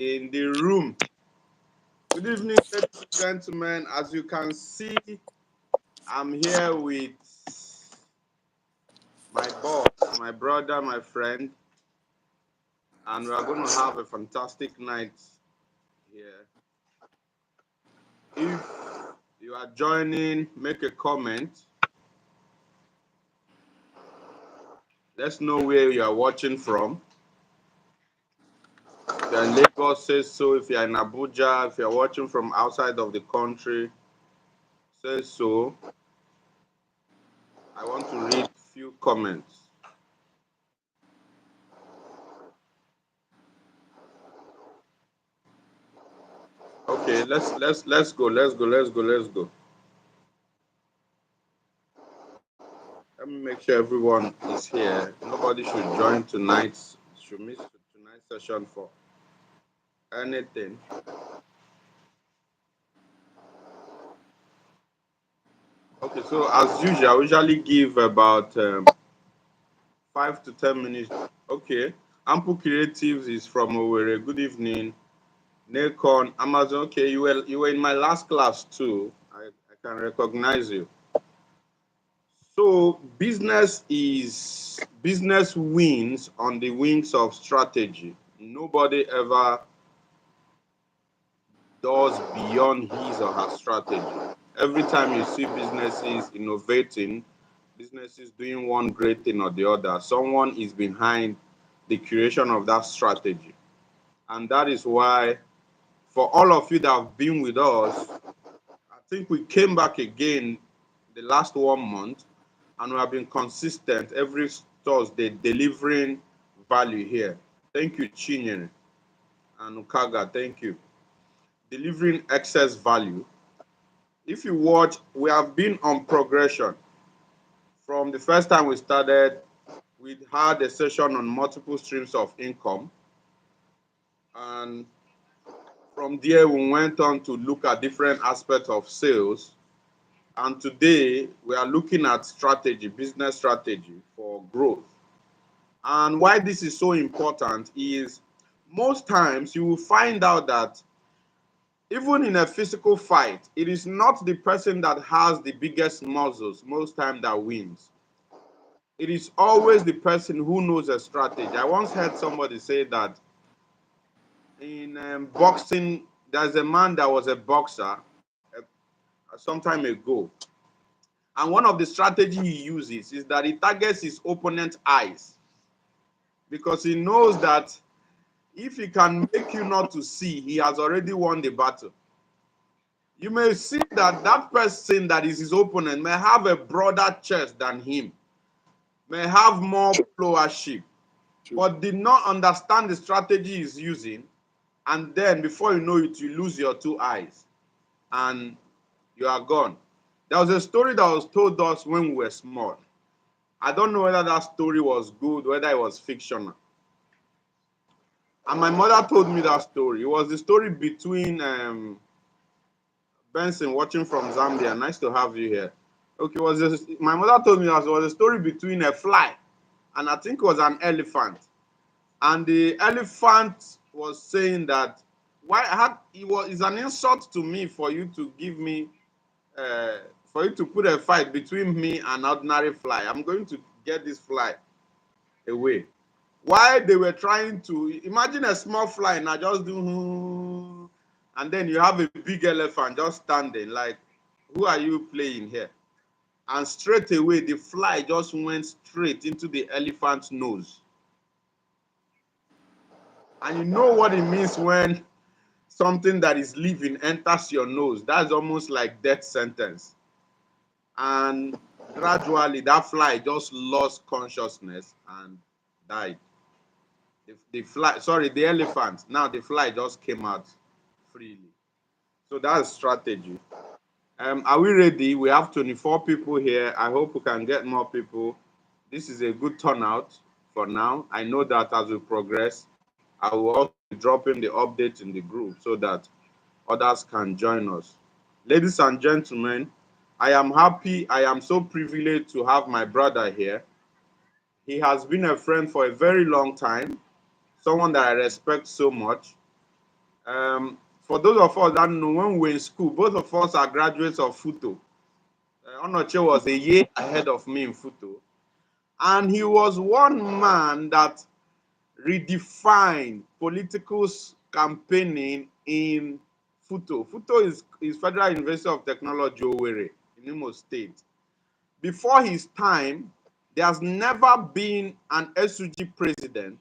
in the room. Good evening, ladies and gentlemen. As you can see, I'm here with my boss, my brother, my friend, and we are going to have a fantastic night here. If you are joining, make a comment. Let's know where you are watching from. If you're in Lagos, say so. If you're in Abuja, if you're watching from outside of the country, say so. I want to read a few comments. Okay, let's go. Let me make sure everyone is here. Nobody should join should miss tonight's session for anything. Okay, so as usual, I usually give about 5 to 10 minutes. Okay, Ample Creatives is from Owerri. Good evening. Nakon, Amazon. Okay, you were in my last class too. I can recognize you. So business wins on the wings of strategy. Nobody ever does beyond his or her strategy. Every time you see businesses innovating, businesses doing one great thing or the other, someone is behind the creation of that strategy. And that is why, for all of you that have been with us, I think we came back again the last 1 month, and we have been consistent every Thursday delivering value here. Thank you, Chinyere and Ukaga. Thank you. Delivering excess value. If you watch, we have been on progression. From the first time we started, we had a session on multiple streams of income. And from there, we went on to look at different aspects of sales. And today, we are looking at strategy, business strategy for growth. And why this is so important is most times you will find out that even in a physical fight, it is not the person that has the biggest muscles most time that wins. It is always the person who knows a strategy. I once heard somebody say that in boxing, there's a man that was a boxer some time ago. And one of the strategies he uses is that he targets his opponent's eyes, because he knows that if he can make you not to see, he has already won the battle. You may see that that person that is his opponent may have a broader chest than him, may have more followership, but did not understand the strategy he's using. And then before you know it, you lose your two eyes and you are gone. There was a story that was told us when we were small. I don't know whether that story was good, whether it was fictional. And my mother told me that story. It was the story between Benson, watching from Zambia. Nice to have you here. Okay, my mother told me that it was a story between a fly and I think it was an elephant. And the elephant was saying that it's an insult to me for you to give me for you to put a fight between me and ordinary fly. I'm going to get this fly away. While they were trying to imagine a small fly now just do, and then you have a big elephant just standing like, who are you playing here? And straight away the fly just went straight into the elephant's nose. And you know what it means when something that is living enters your nose. That's almost like death sentence. And gradually that fly just lost consciousness and died. The elephant, now the fly just came out freely. So that's strategy. Are we ready? We have 24 people here. I hope we can get more people. This is a good turnout for now. I know that as we progress, I will also be dropping the updates in the group so that others can join us. Ladies and gentlemen, I am happy. I am so privileged to have my brother here. He has been a friend for a very long time, someone that I respect so much. For those of us that know, when we were in school, both of us are graduates of Futo. Onoche was a year ahead of me in Futo. And he was one man that redefined political campaigning in Futo. Futo is Federal University of Technology, Owerri, in Imo State. Before his time, there has never been an SUG president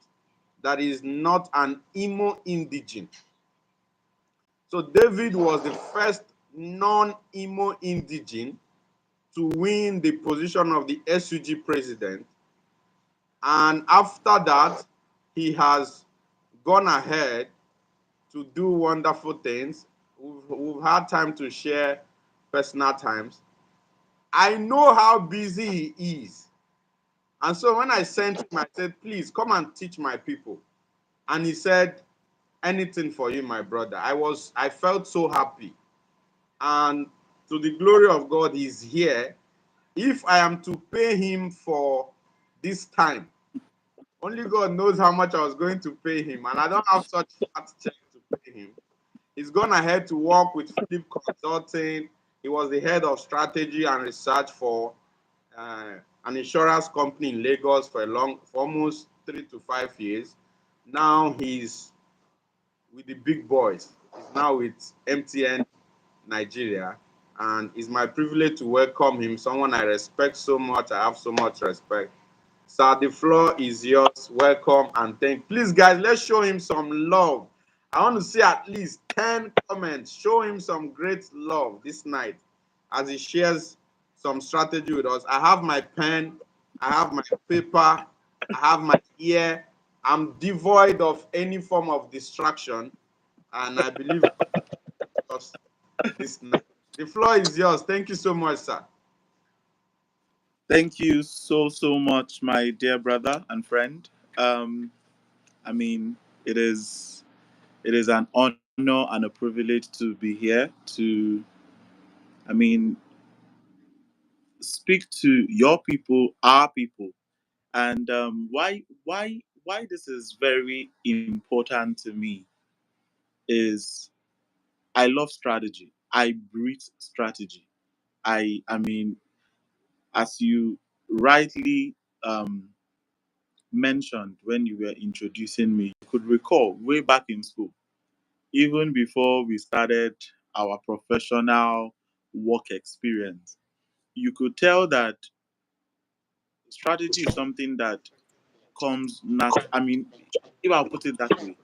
that is not an Imo indigene. So David was the first non-Imo indigene to win the position of the SUG president. And after that, he has gone ahead to do wonderful things. We've had time to share personal times. I know how busy he is. And so when I sent him, I said, please come and teach my people. And he said, anything for you, my brother. I felt so happy. And to the glory of God, he's here. If I am to pay him for this time, only God knows how much I was going to pay him. And I don't have such fat check to pay him. He's gone ahead to work with Philip Consulting. He was the head of strategy and research for an insurance company in Lagos for almost 3 to 5 years. Now he's with the big boys. He's now with MTN Nigeria, and it's my privilege to welcome him. Someone I respect so much. I have so much respect. Sir, the floor is yours. Welcome and thank. Please, guys, let's show him some love. I want to see at least 10 comments. Show him some great love this night as he shares some strategy with us. I have my pen, I have my paper, I have my ear. I'm devoid of any form of distraction, and I believe us this night. The floor is yours. Thank you so much, sir. Thank you so much, my dear brother and friend. I mean, it is it is an honor and a privilege to be here to, I mean, speak to your people, our people, and why this is very important to me is I love strategy. I breathe strategy. I mean, as you rightly mentioned when you were introducing me, you could recall way back in school, even before we started our professional work experience, you could tell that strategy is something that comes I mean, if I'll put it that way,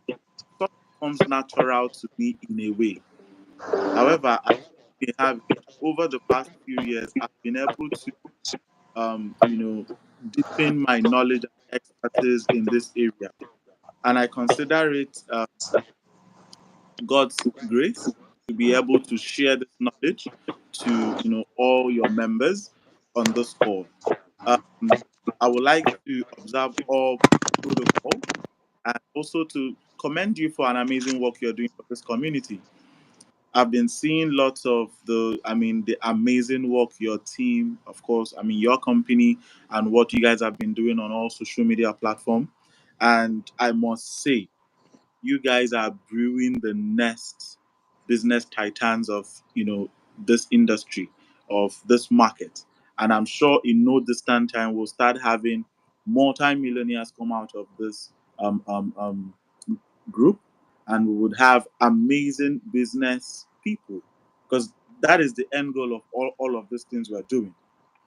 it sort of comes natural to me in a way. However, as we have it over the past few years, I've been able to you know, deepen my knowledge and expertise in this area. And I consider it God's grace to be able to share this knowledge to, all your members on this call. Um, I would like to observe all protocol and also to commend you for an amazing work you're doing for this community. I've been seeing lots of the amazing work your team, of course, your company and what you guys have been doing on all social media platform. And I must say, you guys are brewing the next business titans of, this industry, of this market. And I'm sure in no distant time we'll start having multi-millionaires come out of this um, um, um, group, and we would have amazing business people, because that is the end goal of all of these things we're doing.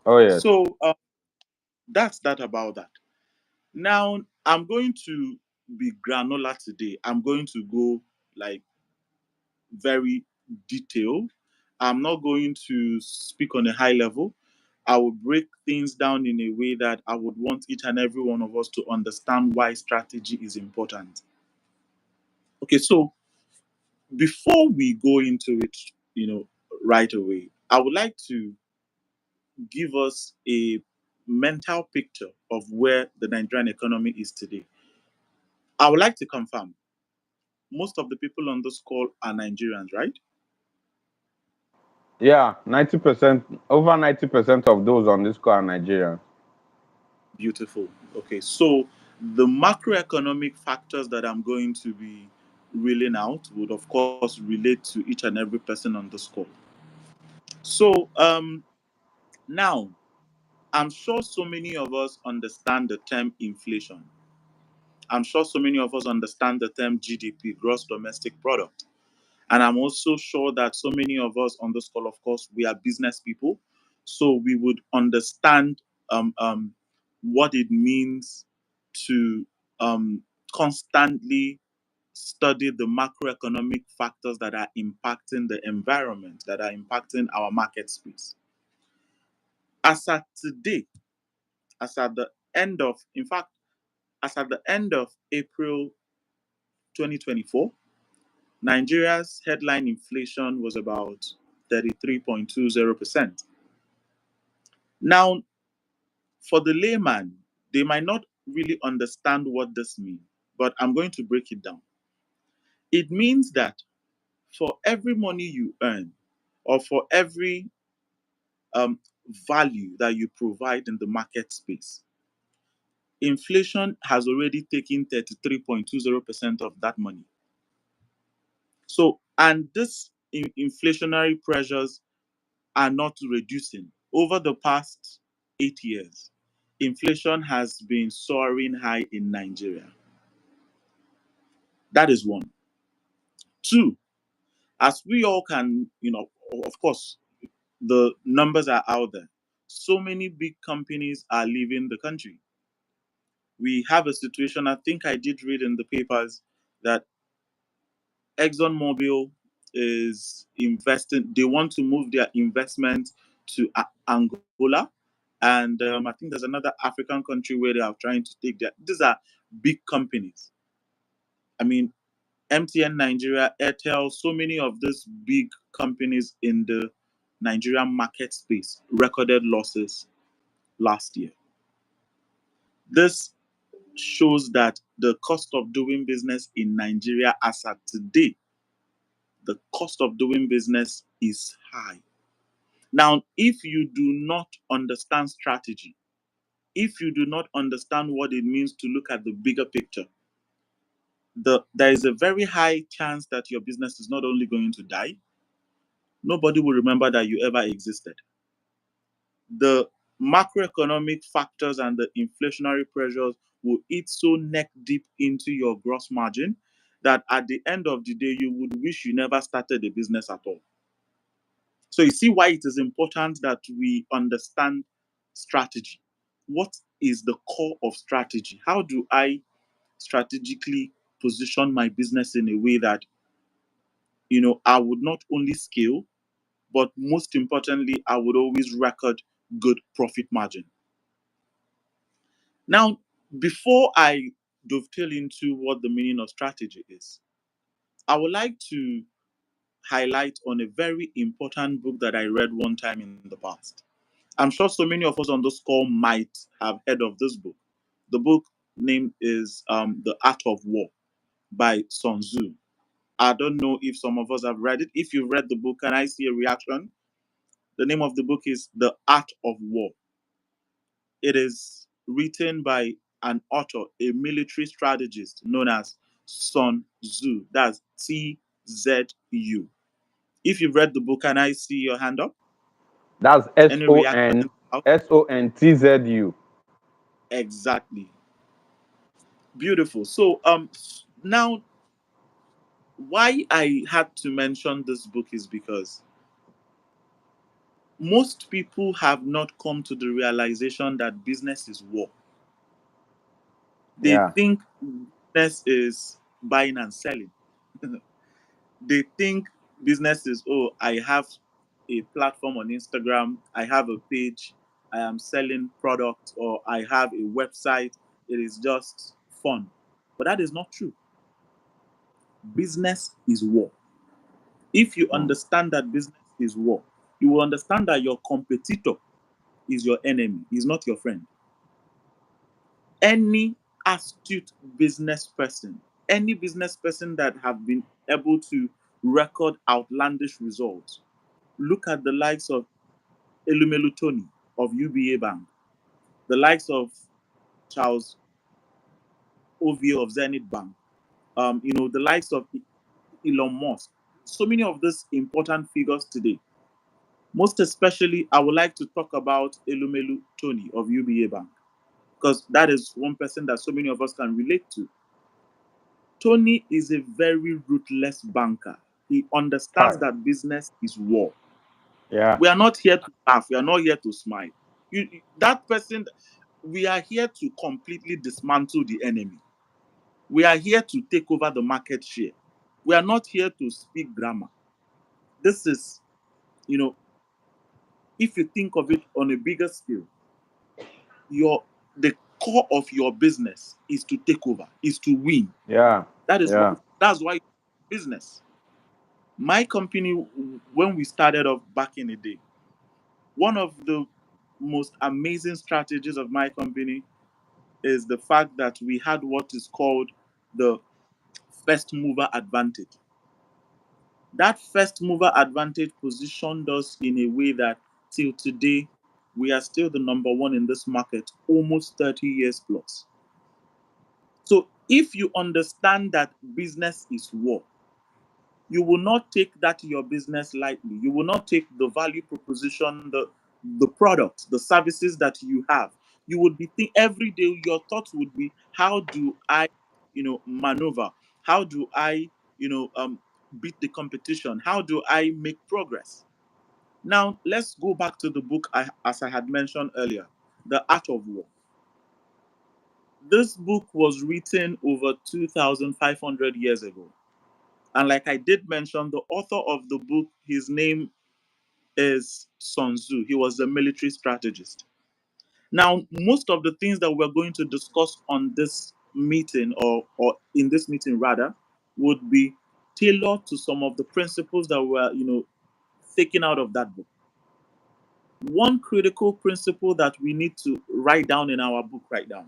Oh, yes. So that's that about that. Now I'm going to be granular today. I'm going to go like very detailed. I'm not going to speak on a high level. I will break things down in a way that I would want each and every one of us to understand why strategy is important. Okay, so before we go into it, right away, I would like to give us a mental picture of where the Nigerian economy is today. I would like to confirm most of the people on this call are Nigerians, right? Yeah, 90%, over 90% of those on this call are Nigerians. Beautiful. Okay, so the macroeconomic factors that I'm going to be reeling out would, of course, relate to each and every person on this call. So, now, I'm sure so many of us understand the term inflation. I'm sure so many of us understand the term GDP, gross domestic product. And I'm also sure that so many of us on this call, of course, we are business people. So we would understand what it means to constantly study the macroeconomic factors that are impacting the environment, that are impacting our market space. As at today, as at the end of, in fact, as at the end of April 2024, Nigeria's headline inflation was about 33.20%. Now, for the layman, they might not really understand what this means, but I'm going to break it down. It means that for every money you earn, or for every um, value that you provide in the market space, inflation has already taken 33.20% of that money. So, and this inflationary pressures are not reducing. Over the past 8 years, inflation has been soaring high in Nigeria. That is one. Two, as we all can, of course, the numbers are out there. So many big companies are leaving the country. We have a situation, I think I did read in the papers, that ExxonMobil is investing, they want to move their investment to Angola. And I think there's another African country where they are trying to take their, these are big companies. I mean, MTN Nigeria, Airtel, so many of these big companies in the Nigerian market space recorded losses last year. This shows that the cost of doing business in Nigeria as at today, the cost of doing business is high. Now, if you do not understand strategy, if you do not understand what it means to look at the bigger picture, there is a very high chance that your business is not only going to die, nobody will remember that you ever existed. The macroeconomic factors and the inflationary pressures will eat so neck deep into your gross margin that at the end of the day, you would wish you never started a business at all. So you see why it is important that we understand strategy. What is the core of strategy? How do I strategically position my business in a way that I would not only scale, but most importantly, I would always record good profit margin. Now, before I dovetail into what the meaning of strategy is, I would like to highlight on a very important book that I read one time in the past. I'm sure so many of us on this call might have heard of this book. The book name is The Art of War by Sun Tzu. I don't know if some of us have read it. If you've read the book, can I see a reaction? The name of the book is The Art of War. It is written by an author, a military strategist known as Sun Tzu. That's TZU. If you've read the book, can I see your hand up? That's Any reaction in the house? SONTZU. Exactly. Beautiful. So now why I had to mention this book is because most people have not come to the realization that business is war. They Yeah. think business is buying and selling. They think business is, oh, I have a platform on Instagram, I have a page, I am selling products, or I have a website. It is just fun. But that is not true. Business is war. If you Mm. understand that business is war, you will understand that your competitor is your enemy, is not your friend. Any astute business person, any business person that have been able to record outlandish results, look at the likes of Elumelu Tony of UBA Bank, the likes of Charles Ovie of Zenith Bank, the likes of Elon Musk, so many of these important figures today. Most especially, I would like to talk about Elumelu Tony of UBA Bank, because that is one person that so many of us can relate to. Tony is a very ruthless banker. He understands Hi. that business is war. Yeah. We are not here to laugh. We are not here to smile. That person, we are here to completely dismantle the enemy. We are here to take over the market share. We are not here to speak grammar. This is, you know, if you think of it on a bigger scale, your the core of your business is to take over, is to win. Yeah. Yeah. That's why business. My company, when we started off back in the day, one of the most amazing strategies of my company is the fact that we had what is called the first mover advantage. That first mover advantage positioned us in a way that till today we are still the number one in this market, almost 30 years plus. So if you understand that business is war, you will not take that your business lightly. You will not take the value proposition, the products, the services that you have. You would be every day. Your thoughts would be, how do I, maneuver? How do I, beat the competition? How do I make progress? Now let's go back to the book, as I had mentioned earlier, The Art of War. This book was written over 2,500 years ago. And like I did mention, the author of the book, his name is Sun Tzu. He was a military strategist. Now, most of the things that we're going to discuss on this meeting, or in this meeting rather, would be tailored to some of the principles that were, taken out of that book. One critical principle that we need to write down in our book right now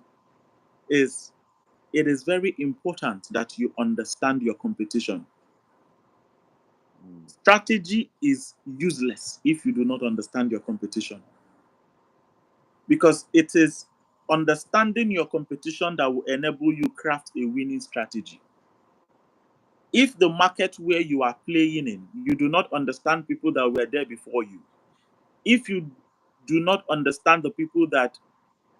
is, it is very important that you understand your competition. Strategy is useless if you do not understand your competition, because it is understanding your competition that will enable you craft a winning strategy. If the market where you are playing in, you do not understand people that were there before you, if you do not understand the people that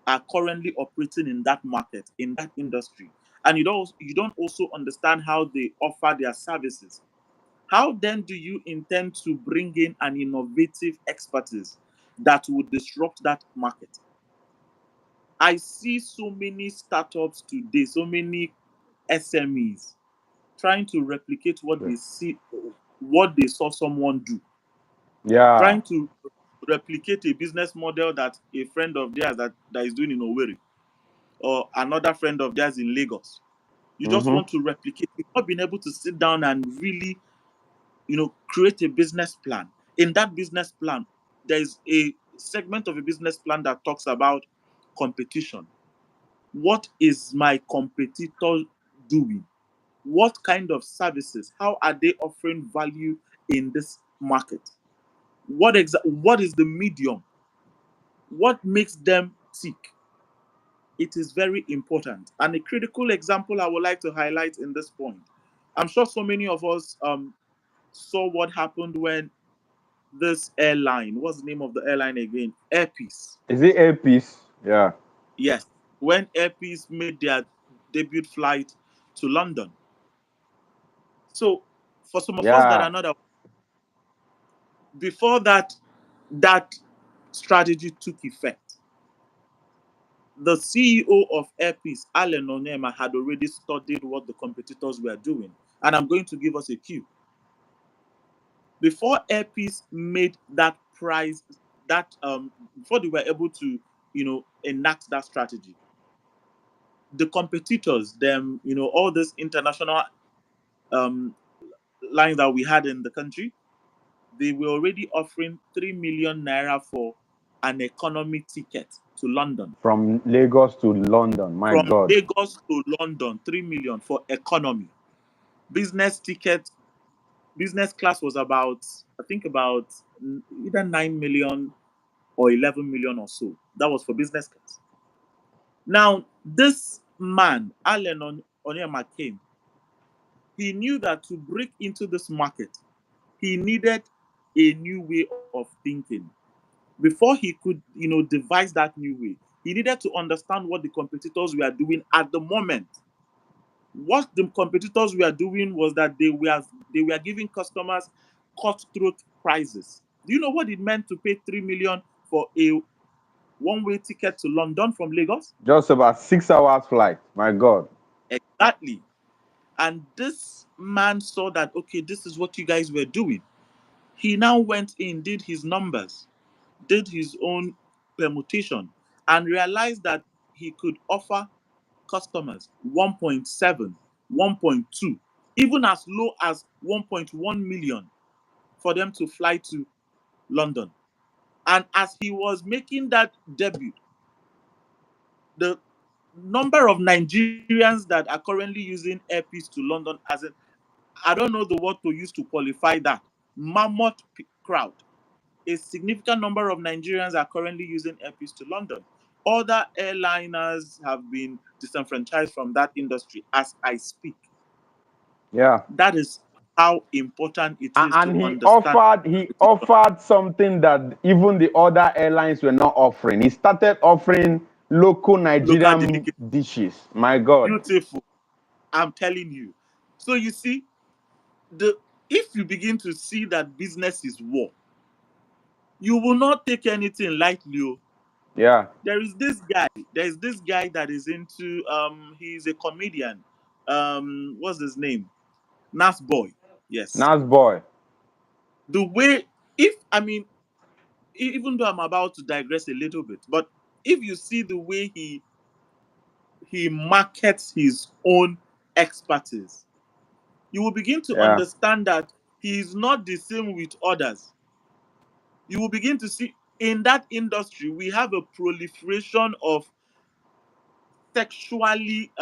are currently operating in that market, in that industry, and you don't also understand how they offer their services, how then do you intend to bring in an innovative expertise that would disrupt that market? I see so many startups today, so many SMEs trying to replicate what they saw someone do, Yeah. trying to replicate a business model that a friend of theirs that is doing in Owerri, or another friend of theirs in Lagos. You just Mm-hmm. want to replicate. You've not been able to sit down and really, create a business plan. In that business plan, there is a segment of a business plan that talks about competition. What is my competitor doing? What kind of services? How are they offering value in this market? What is the medium? What makes them tick? It is very important. And a critical example I would like to highlight in this point. I'm sure so many of us saw what happened when this airline, what's the name of the airline again? Airpeace. Is it earpiece? Yeah. Yes. When Airpeace made their debut flight to London. So for some of us that Yeah. are not before that strategy took effect, the CEO of Airpeace, Alan Onema, had already studied what the competitors were doing. And I'm going to give us a cue. Before Airpeace made that price, before they were able to, enact that strategy, the competitors, them, all these international um, lines that we had in the country, they were already offering 3 million naira for an economy ticket to London. From Lagos to London. My From God. Lagos to London, 3 million for economy. Business ticket, business class was about, I think about either 9 million or 11 million or so. That was for business class. Now, this man, Onyema, came. he knew that to break into this market, he needed a new way of thinking. Before he could, devise that new way, he needed to understand what the competitors were doing at the moment. What the competitors were doing was that they were giving customers cutthroat prices. Do you know what it meant to pay 3 million for a one-way ticket to London from Lagos? Just about 6 hours flight. My God. Exactly. And this man saw that, okay, this is what you guys were doing. He now went in, did his numbers, did his own permutation, and realized that he could offer customers 1.7, 1.2, even as low as 1.1 million for them to fly to London. And as he was making that debut, the number of Nigerians that are currently using airpiece to London, as in, I don't know the word to use to qualify that, mammoth crowd. A significant number of Nigerians are currently using airpiece to London. Other airliners have been disenfranchised from that industry as I speak. Yeah. That is how important it is to And he understand offered he competition. offered something that even the other airlines were not offering. He started offering local Local Nigerian delicacy. dishes. My God. Beautiful. I'm telling you. So you see, the if you begin to see that business is war, you will not take anything lightly. Oh. Yeah. There is this guy. There is this guy that is into he's a comedian. What's his name? Nas Boy. Yes. Nice boy. The way, if I mean, even though I'm about to digress a little bit, but if you see the way he markets his own expertise, you will begin to Yeah. understand that he is not the same with others. You will begin to see in that industry we have a proliferation of sexually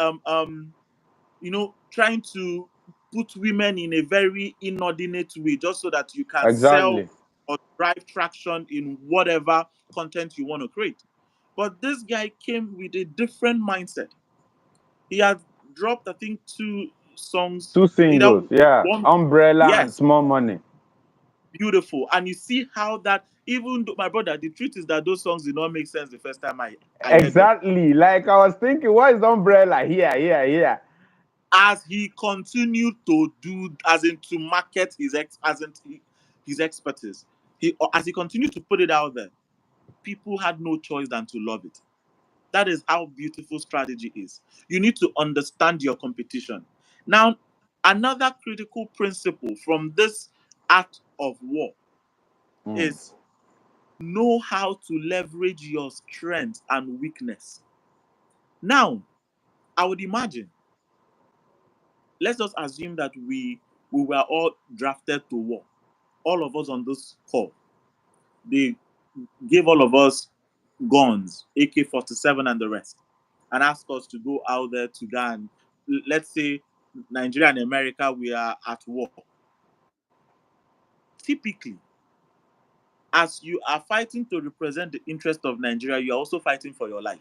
trying to put women in a very inordinate way just so that you can sell Exactly. or drive traction in whatever content you want to create. But this guy came with a different mindset. He had dropped, I think, two songs, Two either singles. Yeah. one, Umbrella and yes, Small Money. beautiful. And you see how that, even though, my brother, the truth is that those songs did not make sense the first time I heard them. Exactly. Like I was thinking, what is umbrella? Here. As he continued to do, as in to market his expertise, as he continued to put it out there, people had no choice than to love it. That is how beautiful strategy is. You need to understand your competition. Now, another critical principle from this art of war Mm. is know how to leverage your strength and weakness. Now, I would imagine, let's just assume that we were all drafted to war. All of us on this call, they gave all of us guns, AK-47 and the rest, and asked us to go out there to go and, let's say, Nigeria and America, we are at war. Typically, as you are fighting to represent the interest of Nigeria, you are also fighting for your life.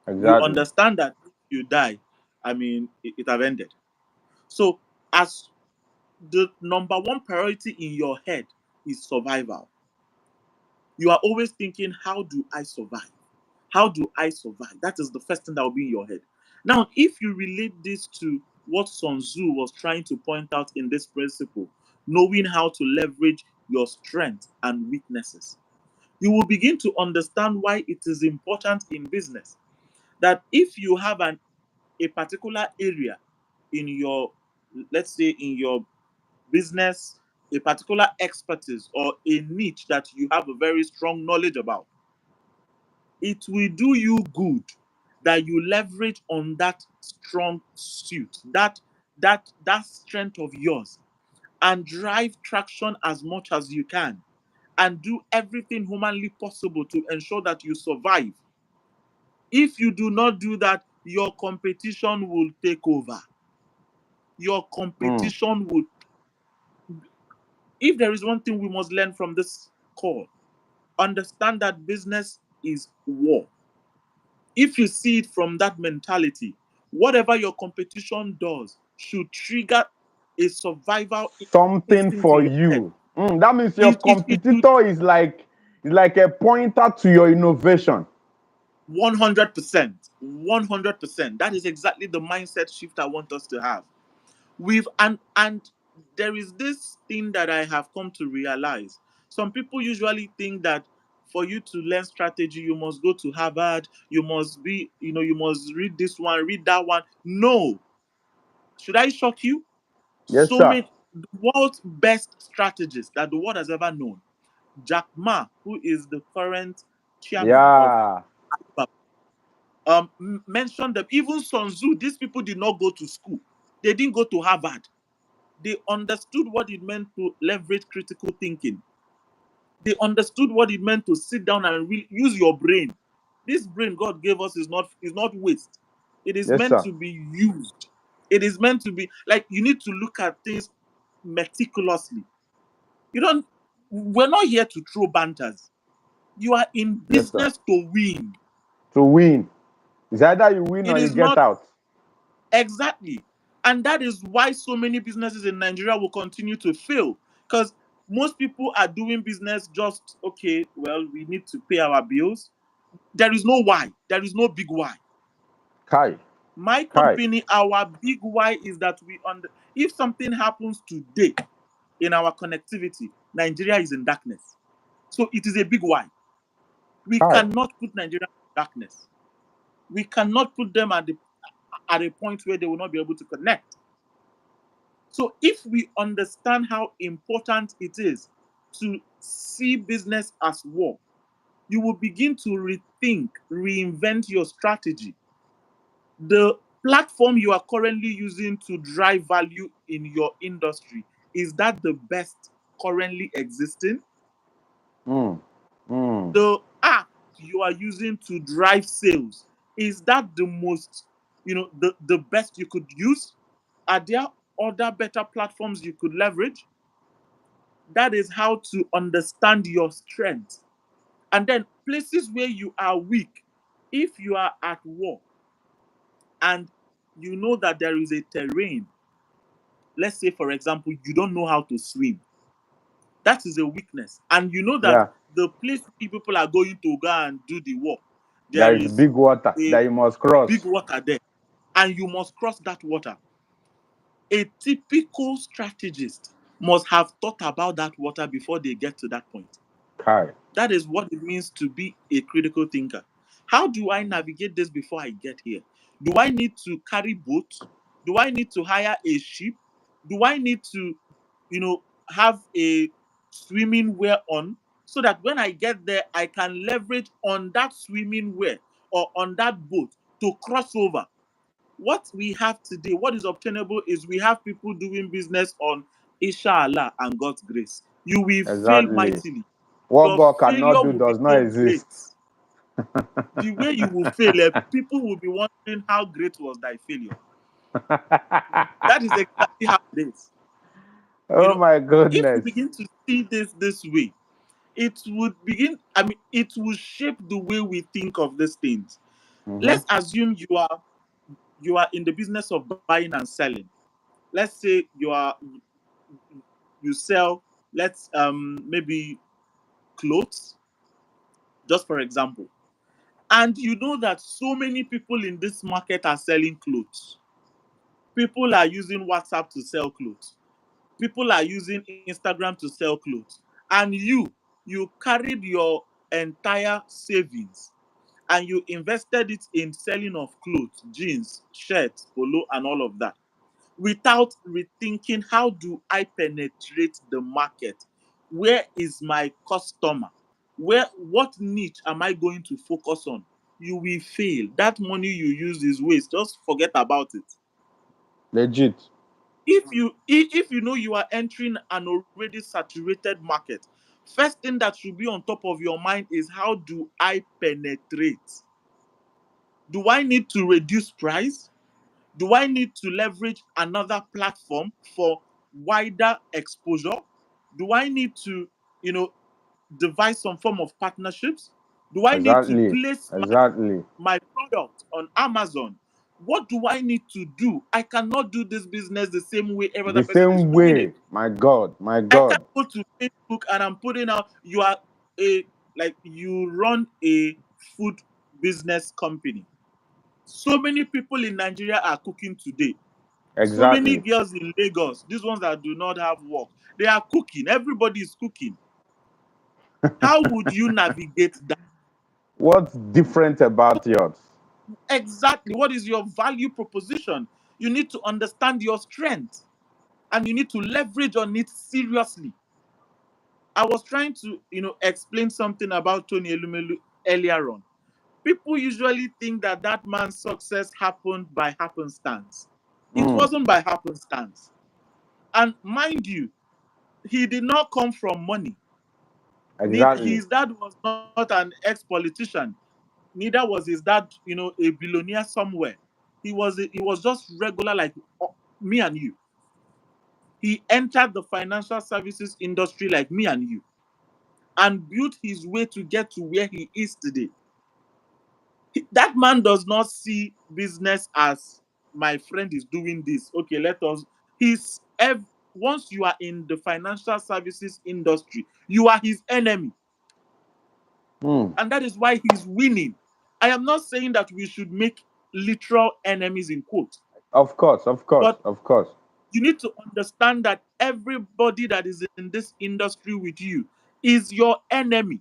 You Exactly. understand that if you die, I mean, it have ended. So, as the number one priority in your head is survival, you are always thinking, how do I survive? How do I survive? That is the first thing that will be in your head. Now, if you relate this to what Sun Tzu was trying to point out in this principle, knowing how to leverage your strengths and weaknesses, you will begin to understand why it is important in business that if you have a particular area in your, let's say, in your business, a particular expertise or a niche that you have a very strong knowledge about, it will do you good that you leverage on that strong suit, that strength of yours, and drive traction as much as you can, and do everything humanly possible to ensure that you survive. If you do not do that, your competition will take over. Your Mm. competition will. If there is one thing we must learn from this call, understand that business is war. If you see it from that mentality, whatever your competition does should trigger a survival Something instinct in for your head. you. That means your It will competitor is like a pointer to your innovation. 100%, 100%. That is exactly the mindset shift I want us to have. And there is this thing that I have come to realize. Some people usually think that for you to learn strategy, you must go to Harvard, you must be, you must read this one, read that one. No. Should I shock you? Yes, So sir. many the world's best strategists that the world has ever known. Jack Ma, who is the current chairman of Yeah. mentioned them. Even Sun Tzu, these people did not go to school. They didn't go to Harvard. They understood what it meant to leverage critical thinking. They understood what it meant to sit down and use your brain. This brain God gave us is not waste. It is Yes, meant sir. to be used. It is meant to be like you need to look at things meticulously. You don't. We're not here to throw banters. You are in Yes, sir. business to win. To win. It's either you win It or you is get not out. exactly. And that is why so many businesses in Nigeria will continue to fail. Because most people are doing business just, okay, well, we need to pay our bills. There is no why. There is no big why. Kai. My Kai. company, our big why is that if something happens today in our connectivity, Nigeria is in darkness. So it is a big why. We Kai. cannot put Nigeria in darkness. We cannot put them at a point where they will not be able to connect. So if we understand how important it is to see business as war, you will begin to rethink, reinvent your strategy. The platform you are currently using to drive value in your industry, is that the best currently existing? Mm. Mm. The app you are using to drive sales, is that the most, the best you could use? Are there other better platforms you could leverage? That is how to understand your strengths. And then places where you are weak. If you are at war and you know that there is a terrain, let's say, for example, you don't know how to swim, that is a weakness. And you know that Yeah. the place people are going to go and do the work, There there is is big water a that you must big cross. water there, and you must cross that water. A typical strategist must have thought about that water before they get to that point. Kai. That is what it means to be a critical thinker. How do I navigate this before I get here? Do I need to carry boats? Do I need to hire a ship? Do I need to, have a swimming wear on so that when I get there, I can leverage on that swimming wear or on that boat to cross over? What we have today, what is obtainable, is we have people doing business on Inshallah and God's grace. You will fail Exactly. mightily. What Your God cannot failure do will be does not so exist. great. The way you will fail, people will be wondering how great was thy failure. That is exactly how it is. You Oh know, my if we goodness. begin to see this way, it will shape the way we think of these things. Mm-hmm. Let's assume you are in the business of buying and selling. Let's say you sell, let's maybe clothes, just for example. And you know that so many people in this market are selling clothes. People are using WhatsApp to sell clothes. People are using Instagram to sell clothes. And you carried your entire savings and you invested it in selling of clothes, jeans, shirts, polo, and all of that, without rethinking, how do I penetrate the market? Where is my customer? What niche am I going to focus on? You will fail. That money you use is waste. Just forget about it. Legit. If you know you are entering an already saturated market, first thing that should be on top of your mind is, how do I penetrate? Do I need to reduce price? Do I need to leverage another platform for wider exposure? Do I need to, you know, devise some form of partnerships? Do I need to Exactly. place my, Exactly. my product on Amazon? What do I need to do? I cannot do this business the same way every The other person is same doing it. way. My God, my I can't God. go to Facebook and I'm putting out, you are a, like, you run a food business company. So many people in Nigeria are cooking today. So many Exactly. girls in Lagos, these ones that do not have work, they are cooking. Everybody is cooking. How would you navigate that? What's different about yours? Exactly. What is your value proposition? You need to understand your strength and you need to leverage on it seriously. I was trying to, explain something about Tony Elumelu earlier on. People usually think that that man's success happened by happenstance. It Mm, wasn't by happenstance. And mind you, he did not come from money. exactly. His dad was not an ex-politician. Neither was his dad, a billionaire somewhere. He was just regular like me and you. He entered the financial services industry like me and you and built his way to get to where he is today. That man does not see business as my friend is doing this. Okay, let us. Once you are in the financial services industry, you are his enemy, Mm, and that is why he's winning. I am not saying that we should make literal enemies in quotes, of course, of course, but of course. you need to understand that everybody that is in this industry with you is your enemy.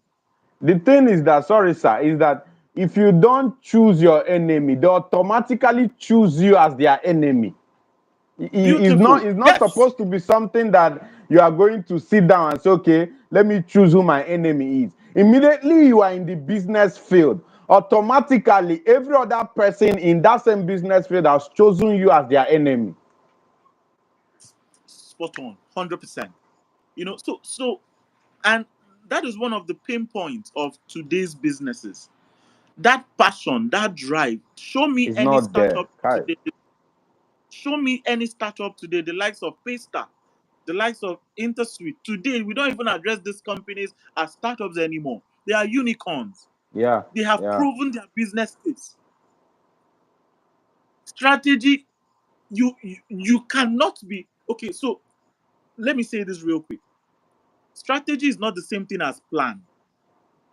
The thing is that, sorry, sir, is that if you don't choose your enemy, they automatically choose you as their enemy. It's not, Beautiful. it's not Yes. supposed to be something that you are going to sit down and say, okay, let me choose who my enemy is. Immediately you are in the business field, automatically every other person in that same business field has chosen you as their enemy. Spot on. 100%. So and that is one of the pain points of today's businesses. That passion, that drive. Show me It's any not there. startup Kai. today. Show me any startup today, the likes of Paystar, the likes of InterSuite. Today, we don't even address these companies as startups anymore. They are unicorns. Yeah, They have yeah. proven their business case. Strategy, you cannot be okay. So let me say this real quick. Strategy is not the same thing as plan.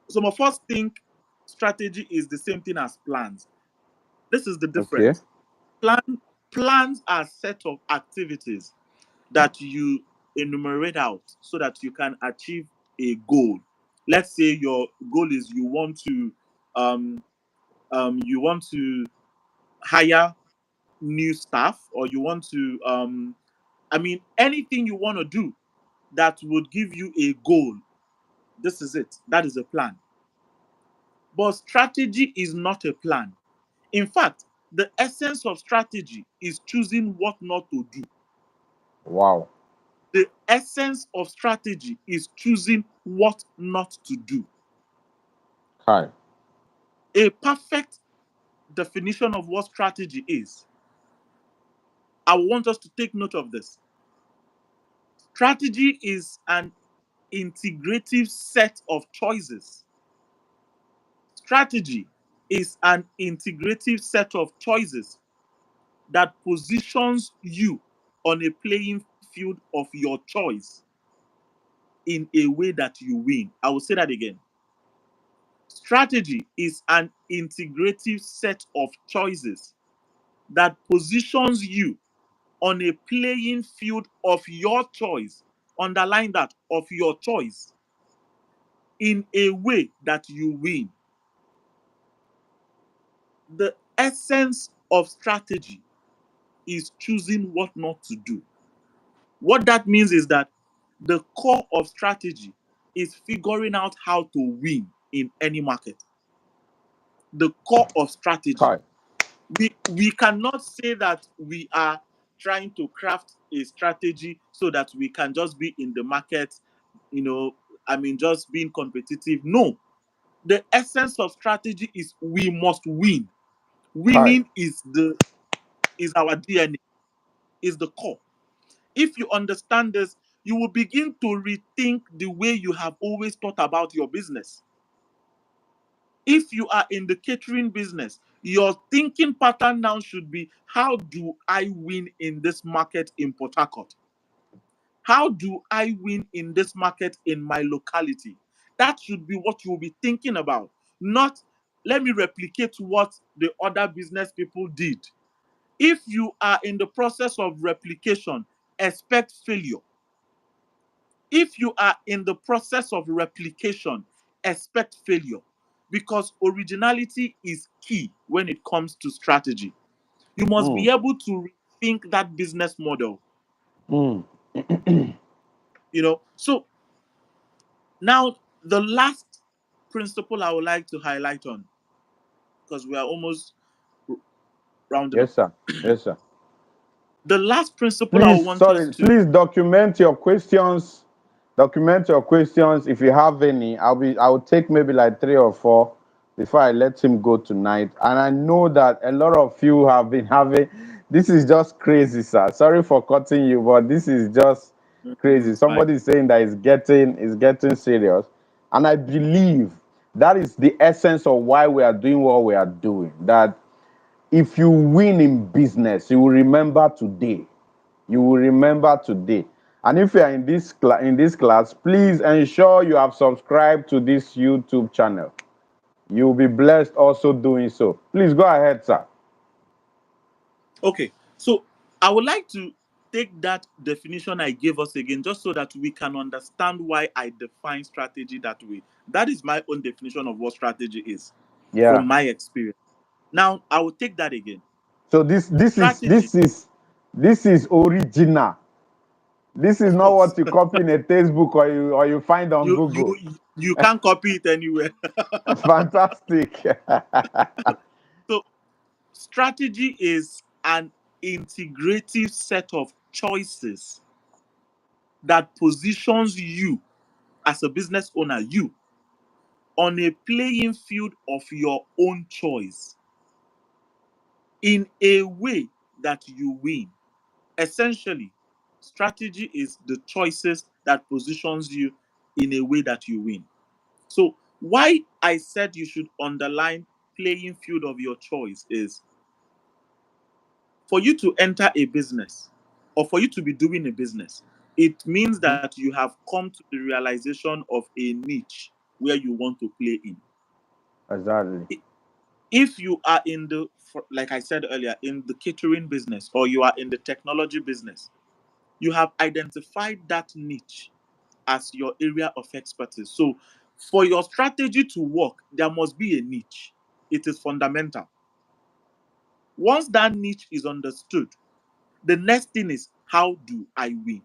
Some of us think strategy is the same thing as plans. This is the Okay. difference. Plan Plans are set of activities that you enumerate out so that you can achieve a goal. Let's say your goal is um, you want to hire new staff, or you want to anything you want to do that would give you a goal. This is it. That is a plan. But strategy is not a plan. In fact, the essence of strategy is choosing what not to do. Wow. The essence of strategy is choosing what not to do. Kai. A perfect definition of what strategy is. I want us to take note of this. Strategy is an integrative set of choices. Strategy is an integrative set of choices that positions you on a playing field of your choice in a way that you win. I will say that again. Strategy is an integrative set of choices that positions you on a playing field of your choice. Underline that, of your choice, in a way that you win. The essence of strategy is choosing what not to do. What that means is that the core of strategy is figuring out how to win in any market. The core of strategy. Kai. We cannot say that we are trying to craft a strategy so that we can just be in the market, you know, just being competitive. No. The essence of strategy is we must win. Kai. Winning is our DNA, is the core. If you understand this, you will begin to rethink the way you have always thought about your business. If you are in the catering business, Your thinking pattern now should be, how do I win in this market in Port Harcourt? How do I win in this market in my locality? That should be what you will be thinking about. Not, let me replicate what the other business people did. If you are in the process of replication, expect failure. If you are in the process of replication, expect failure. Because originality is key when it comes to strategy. You must Mm, be able to rethink that business model. mm. So now the last principle I would like to highlight on, because we are almost rounding up. Yes, sir. Yes, sir. The last principle I Please, want us sorry, to please document your questions. Document your questions if you have any. I will take maybe like three or four before I let him go tonight. And I know that a lot of you have been having, this is just crazy, sir. Sorry for cutting you, but this is just crazy. it's fine. Somebody is saying that it's getting serious. And I believe that is the essence of why we are doing what we are doing. That if you win in business, you will remember today. You will remember today. And if you are in this class, please ensure you have subscribed to this YouTube channel. You will be blessed also doing so. Please go ahead, sir. Okay, so I would like to take that definition I gave us again, just so that we can understand why I define strategy that way. That is my own definition of what strategy is Yeah. from my experience. Now, I will take that again. So this is Strategy, this is this is original. This is of not course. what you copy in a textbook or you find on you Google. you you can't copy it anywhere. Fantastic. So strategy is an integrative set of choices that positions you as a business owner, you, on a playing field of your own choice in a way that you win. Essentially, strategy is the choices that positions you in a way that you win. So why I said you should underline playing field of your choice is, for you to enter a business or for you to be doing a business, it means that you have come to the realization of a niche where you want to play in. Exactly. If you are in the, like I said earlier, in the catering business or you are in the technology business, you have identified that niche as your area of expertise. So for your strategy to work, there must be a niche. It is fundamental. Once that niche is understood, the next thing is, how do I win?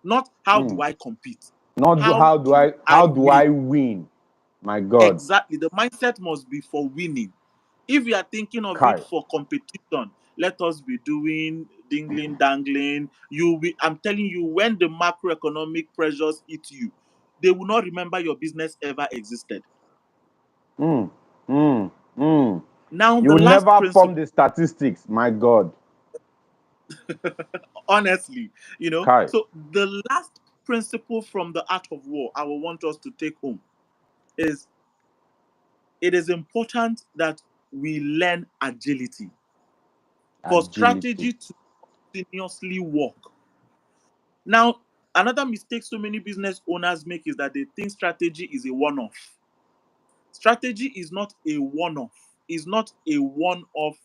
Not how do Mm. I compete. Not do, How how do do I I how do win? I win? My God. Exactly. The mindset must be for winning. If you are thinking of it Kai. for competition, let us be doing dingling, dangling. I'm telling you, when the macroeconomic pressures hit you, they will not remember your business ever existed. Mm, mm, mm. Now, You the will last never form principle, the statistics. My God. honestly, Kai. so the last principle from the art of war I will want us to take home is, it is important that we learn agility for Agility. strategy to continuously work. Now, another mistake so many business owners make is that they think strategy is a one off. Strategy is not a one off, it's not a one off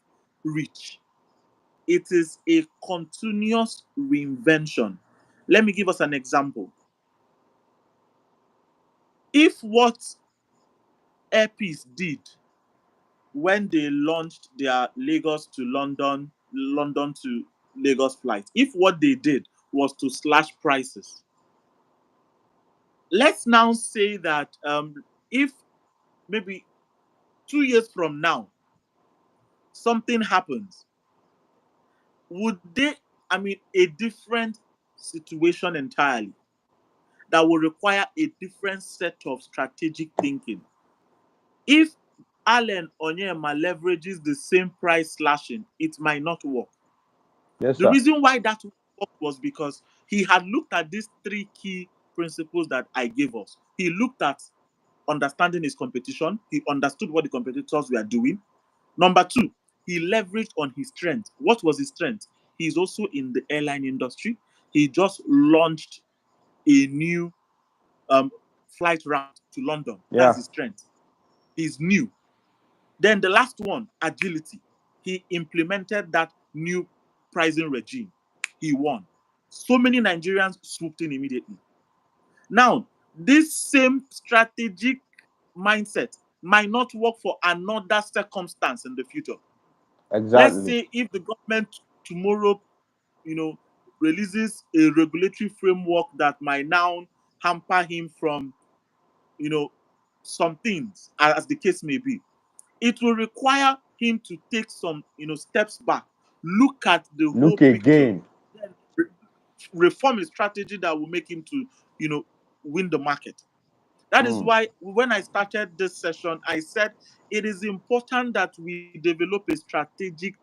reach. It is a continuous reinvention. Let me give us an example. If what Airpeace did when they launched their Lagos to London, London to Lagos flight, if what they did was to slash prices, let's now say that if maybe 2 years from now something happens, would they, I mean, a different situation entirely that will require a different set of strategic thinking. If Allen Onyema leverages the same price slashing, it might not work. Yes, The sir. reason why that worked was because he had looked at these three key principles that I gave us. He looked at understanding his competition, he understood what the competitors were doing. Number two, he leveraged on his strength. What was his strength? He's also in the airline industry. He just launched a new um, flight route to London. That's Yeah. his strength. He's new. Then the last one, agility. He implemented that new pricing regime. He won. So many Nigerians swooped in immediately. Now, this same strategic mindset might not work for another circumstance in the future. Let's Exactly. say if the government tomorrow, you know, releases a regulatory framework that might now hamper him from, you know, some things, as the case may be, it will require him to take some, steps back, look at the whole Look picture, again. then reform a strategy that will make him to, win the market. That is Mm. why when I started this session, I said it is important that we develop a strategic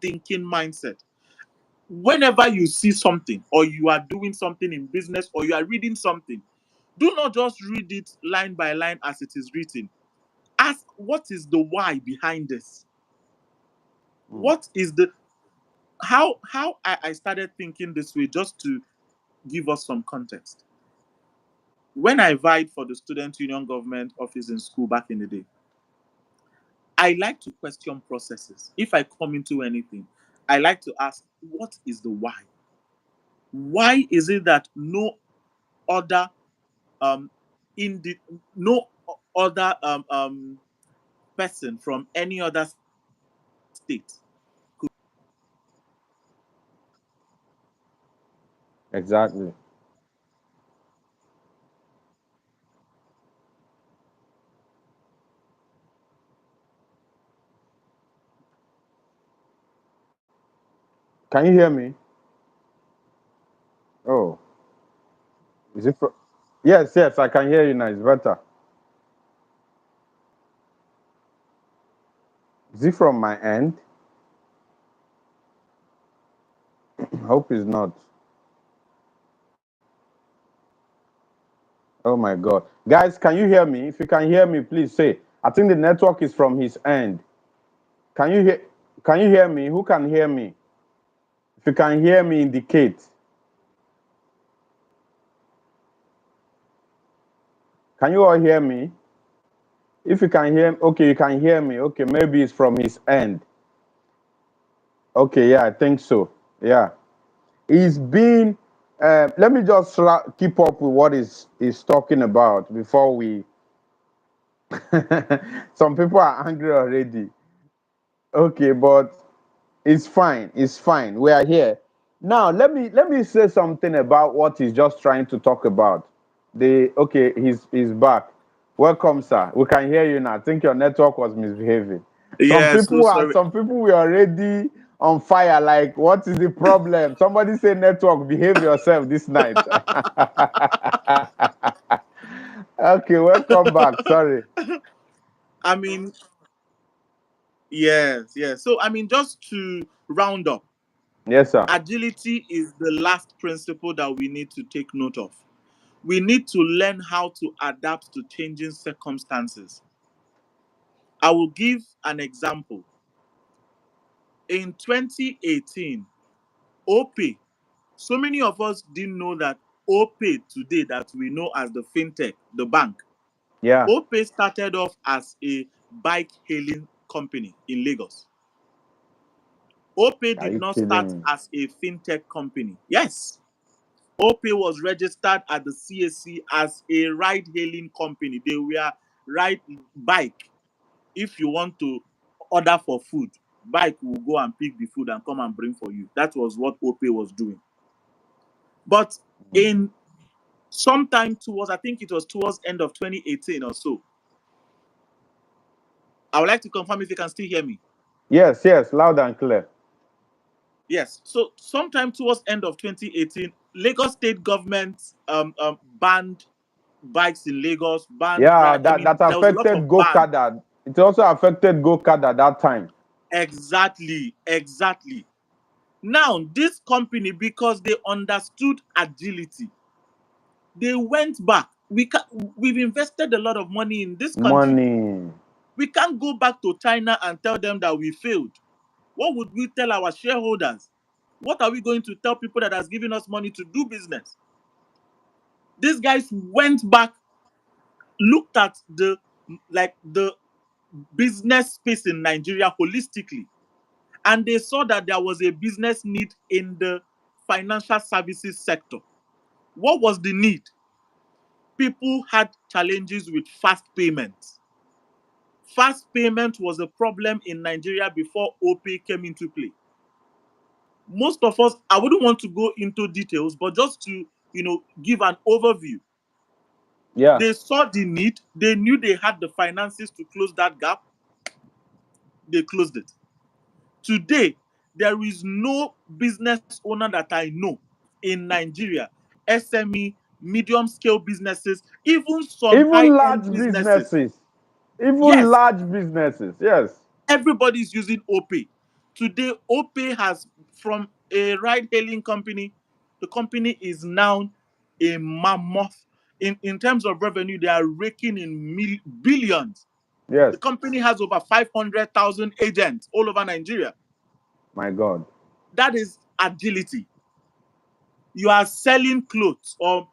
thinking mindset. Whenever you see something, or you are doing something in business, or you are reading something, do not just read it line by line as it is written. Ask, what is the why behind this? Mm. What is the how I started thinking this way, just to give us some context. When I vied for the student union government office in school back in the day, I like to question processes. If I come into anything, I like to ask, what is the why? Why is it that other um in the no other person from any other state Exactly. Can you hear me? Oh, is it? Yes, yes, I can hear you now. It's better. Is it from my end? Hope it's not. Oh my God, guys, can you hear me? If you can hear me, please say. I think the network is from his end. Can you hear? Can you hear me? Who can hear me? If you can hear me, indicate. Can you all hear me? If you can hear, okay, you can hear me. Okay, maybe it's from his end. Okay, yeah, I think so. Yeah, he's been. Let me just keep up with what is talking about before we. Some people are angry already. Okay, but it's fine. It's fine. We are here now. Let me say something about what he's just trying to talk about. The okay, he's back. Welcome, sir. We can hear you now. I think your network was misbehaving. Some Yeah, so people are sorry. some people were already on fire. Like, what is the problem? Somebody say network, behave yourself this night. Okay, welcome back. Sorry. I mean, yes, yes. So, just to round up, Yes, sir. agility is the last principle that we need to take note of. We need to learn how to adapt to changing circumstances. I will give an example. In 2018, OPay, so many of us didn't know that OPay today, that we know as the fintech, the bank, Yeah. OPay started off as a bike hailing company in Lagos. OPay Are did you not kidding start me? as a fintech company. Yes, OPay was registered at the CAC as a ride hailing company. They were ride bike. If you want to order for food, bike will go and pick the food and come and bring for you. That was what OPay was doing. But in sometime towards, I think it was towards end of 2018 or so, I would like to confirm if you can still hear me. Yes, yes, loud and clear. Yes. So sometime towards end of 2018, Lagos State government banned bikes in Lagos. Banned Yeah, right. I that mean, that there was a lot affected of ban. go-kart. It also affected go-kart at that time. Exactly. Exactly. Now this company, because they understood agility, they went back. We've invested a lot of money in this country. Money. We can't go back to China and tell them that we failed. What would we tell our shareholders? What are we going to tell people that has given us money to do business? These guys went back, looked at the business space in Nigeria holistically, and they saw that there was a business need in the financial services sector. What was the need? People had challenges with fast payments. Fast payment was a problem in Nigeria before OPay came into play. Most of us, I wouldn't want to go into details, but just to give an overview. Yeah. They saw the need, they knew they had the finances to close that gap, they closed it. Today, there is no business owner that I know in Nigeria, SME, medium scale businesses, even some Even high-end large businesses. businesses. Even Yes, large businesses. Yes. everybody's using OPay. Today, OPay has, from a ride-hailing company, the company is now a mammoth. In terms of revenue, they are raking in billions. Yes. The company has over 500,000 agents all over Nigeria. My God. That is agility. You are selling clothes or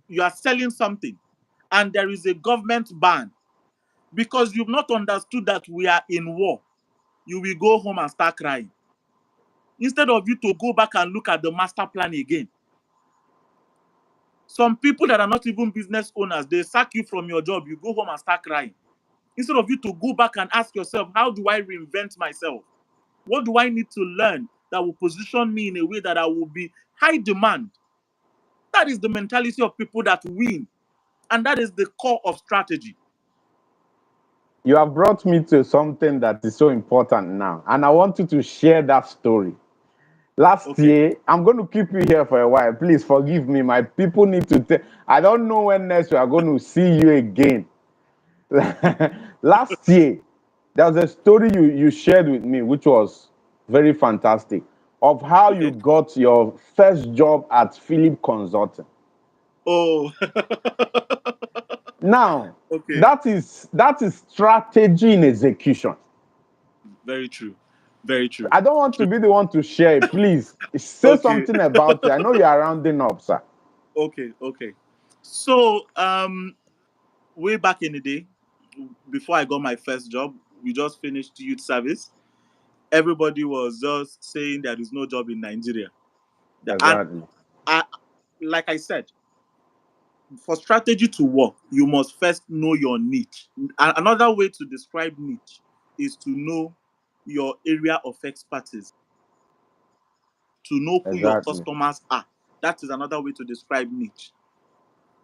you are selling something, and there is a government ban because you've not understood that we are in war. You will go home and start crying. Instead of you to go back and look at the master plan again. Some people that are not even business owners, they sack you from your job, you go home and start crying. Instead of you to go back and ask yourself, how do I reinvent myself? What do I need to learn that will position me in a way that I will be high demand? That is the mentality of people that win. And that is the core of strategy. You have brought me to something that is so important now, and I want you to share that story. Last Okay. year, I'm going to keep you here for a while. Please forgive me. My people need to. I don't know when next we are going to see you again. Last year, there was a story you shared with me, which was very fantastic, of how you Okay. got your first job at Philip Consulting. Oh, Now, okay. that is strategy in execution. Very true. Very true. I don't want to True. be the one to share it. Please say Okay. something about it. I know you are rounding up, sir. Okay. Okay. So, way back in the day, before I got my first job, we just finished youth service. Everybody was just saying there is no job in Nigeria. And Exactly. I, like I said, for strategy to work, you must first know your niche. Another way to describe niche is to know your area of expertise, to know who your Exactly. customers are. That is another way to describe niche.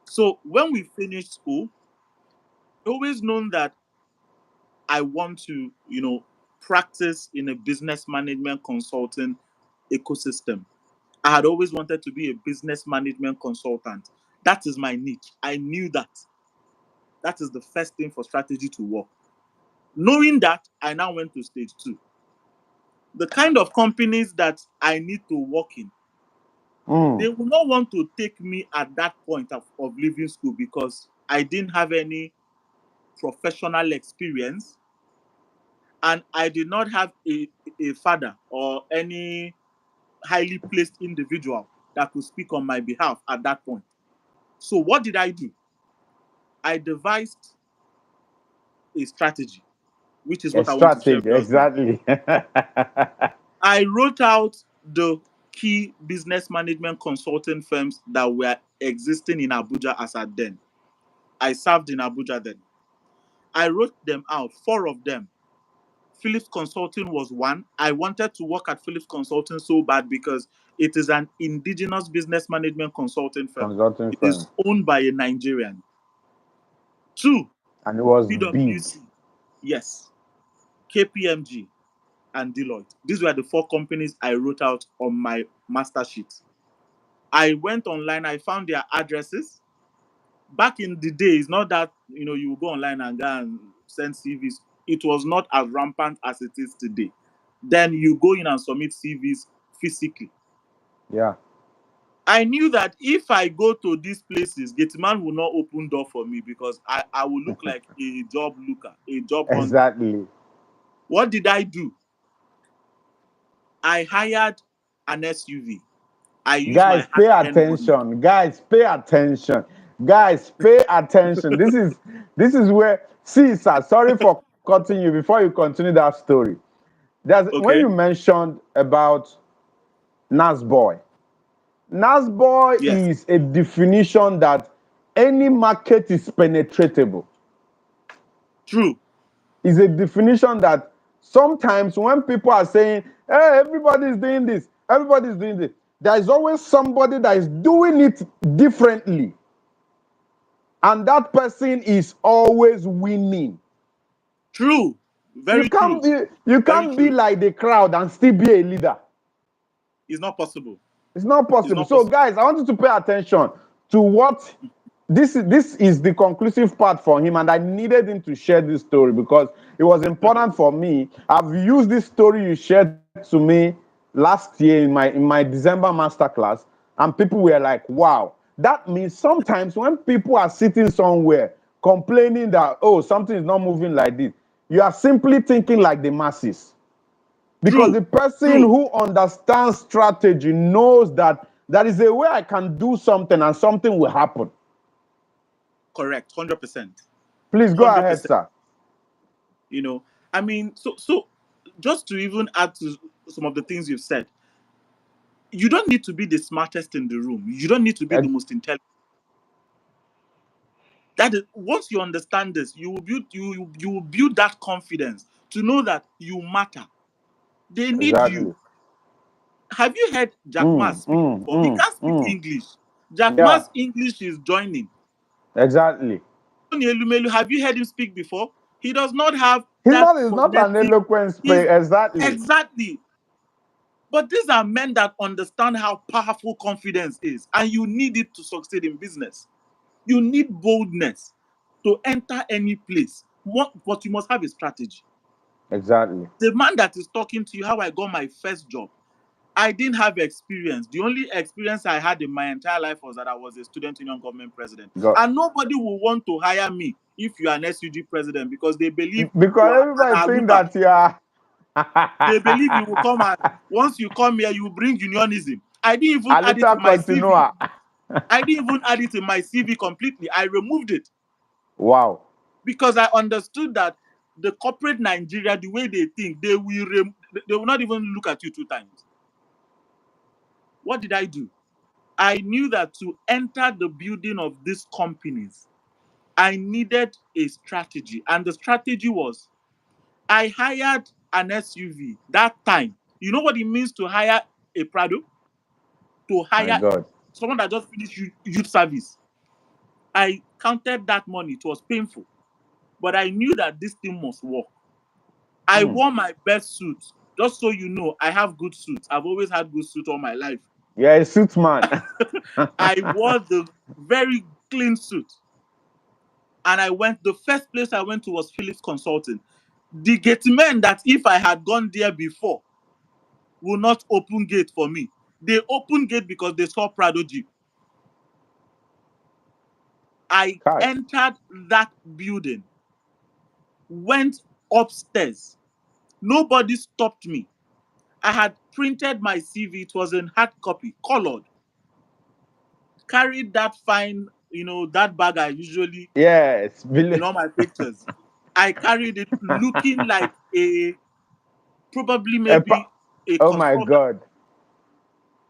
So when we finished school, I always known that I want to, practice in a business management consulting ecosystem. I had always wanted to be a business management consultant. That is my niche. I knew that. That is the first thing for strategy to work. Knowing that, I now went to stage two. The kind of companies that I need to work in, Mm, they will not want to take me at that point of leaving school because I didn't have any professional experience and I did not have a father or any highly placed individual that could speak on my behalf at that point. So, what did I do? I devised a strategy, which is a what I want to share strategy. with us now. Exactly. I wrote out the key business management consulting firms that were existing in Abuja as at then. I served in Abuja then. I wrote them out, four of them. Philips Consulting was one. I wanted to work at Philips Consulting so bad because it is an indigenous business management consulting firm. Consulting It firm. is owned by a Nigerian. Two, And it was big. PwC. Yes. KPMG and Deloitte. These were the four companies I wrote out on my master sheet. I went online, I found their addresses. Back in the days, not that you go online and go and send CVs. It was not as rampant as it is today. Then you go in and submit CVs physically. Yeah. I knew that if I go to these places, Gateman will not open door for me because I will look like a job looker, a job hunter. Exactly. What did I do? I hired an SUV. I used my Guys, pay hard-earned money. attention. Guys, pay attention. Guys, pay attention. This is where, see, sir. Sorry for cutting you before you continue that story. There's when you Okay? mentioned about Nas boy. Nas boy Yes. is a definition that any market is penetratable. True. Is a definition that sometimes when people are saying, hey, everybody's doing this, everybody's doing this, there is always somebody that is doing it differently. And that person is always winning. True. You Very can't true. be you Very can't be true. like the crowd and still be a leader. It's not possible. It's not It's possible. not So, possible. guys, I want you to pay attention to what this is the conclusive part for him, and I needed him to share this story because it was important for me. I've used this story you shared to me last year in my December masterclass, and people were like, "Wow!" That means sometimes when people are sitting somewhere complaining that something is not moving like this, you are simply thinking like the masses. Because True. the person True. who understands strategy knows that there is a way I can do something and something will happen. Correct. 100%. Please go ahead, 100%. sir. You know, I mean, so just to even add to some of the things you've said, you don't need to be the smartest in the room. You don't need to be the Ex- most intelligent. That is, once you understand this, you will build that confidence to know that you matter. They need you. Exactly. Have you heard Jack Ma Mm, speak mm, before? He mm, can't speak mm. English. Jack Yeah, Ma's English is joining. exactly. Tony Elumelu, have you heard him speak before? He does not have He's that not an phonetic. eloquent He's speaker. Exactly. exactly. But these are men that understand how powerful confidence is, and you need it to succeed in business. You need boldness to enter any place. But you must have a strategy. Exactly. The man that is talking to you, how I got my first job, I didn't have experience. The only experience I had in my entire life was that I was a student union government president. Go. And nobody will want to hire me if you are an SUG president because they believe you Because are everybody an think Aruba. that you are They believe you will come and once you come here, you bring unionism. I didn't even add it Alita in my CV. continua. I didn't even add it in my CV completely. I removed it Wow. because I understood that the corporate Nigeria, the way they think, they will not even look at you two times. What did I do? I knew that to enter the building of these companies, I needed a strategy. And the strategy was I hired an SUV that time. You know what it means to hire a Prado? To My hire God. someone that just finished youth service. I counted that money. It was painful. But I knew that this thing must work. I Hmm. wore my best suit. Just so you know, I have good suits. I've always had good suits all my life. Yeah, a suit man. I wore the very clean suit. And I went, the first place I went to was Phillips Consulting. The gate men that if I had gone there before will not open gate for me. They opened gate because they saw Prado Jeep. I Kai. entered that building, went upstairs. Nobody stopped me. I had printed my CV. It was in hard copy, colored. Carried that fine, that bag I usually Yes. in all my pictures. I carried it looking like probably maybe a Oh my consultant. God.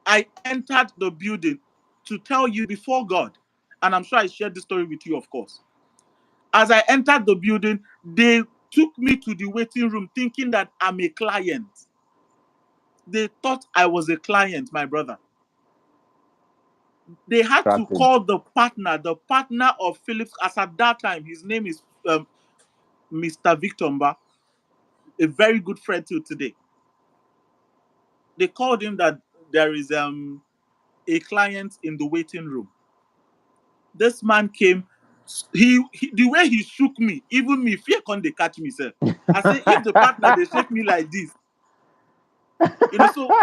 I entered the building to tell you before God, and I'm sure I shared this story with you, of course. As I entered the building, they took me to the waiting room thinking that I'm a client. They thought I was a client, my brother. They had to Strategy. call the partner of Phillips, as at that time, his name is Mr. Victor Mba, a very good friend till today. They called him that there is a client in the waiting room. This man came. He the way he shook me, even me, fear can't they catch me, sir. I say, if the partner they shake me like this. So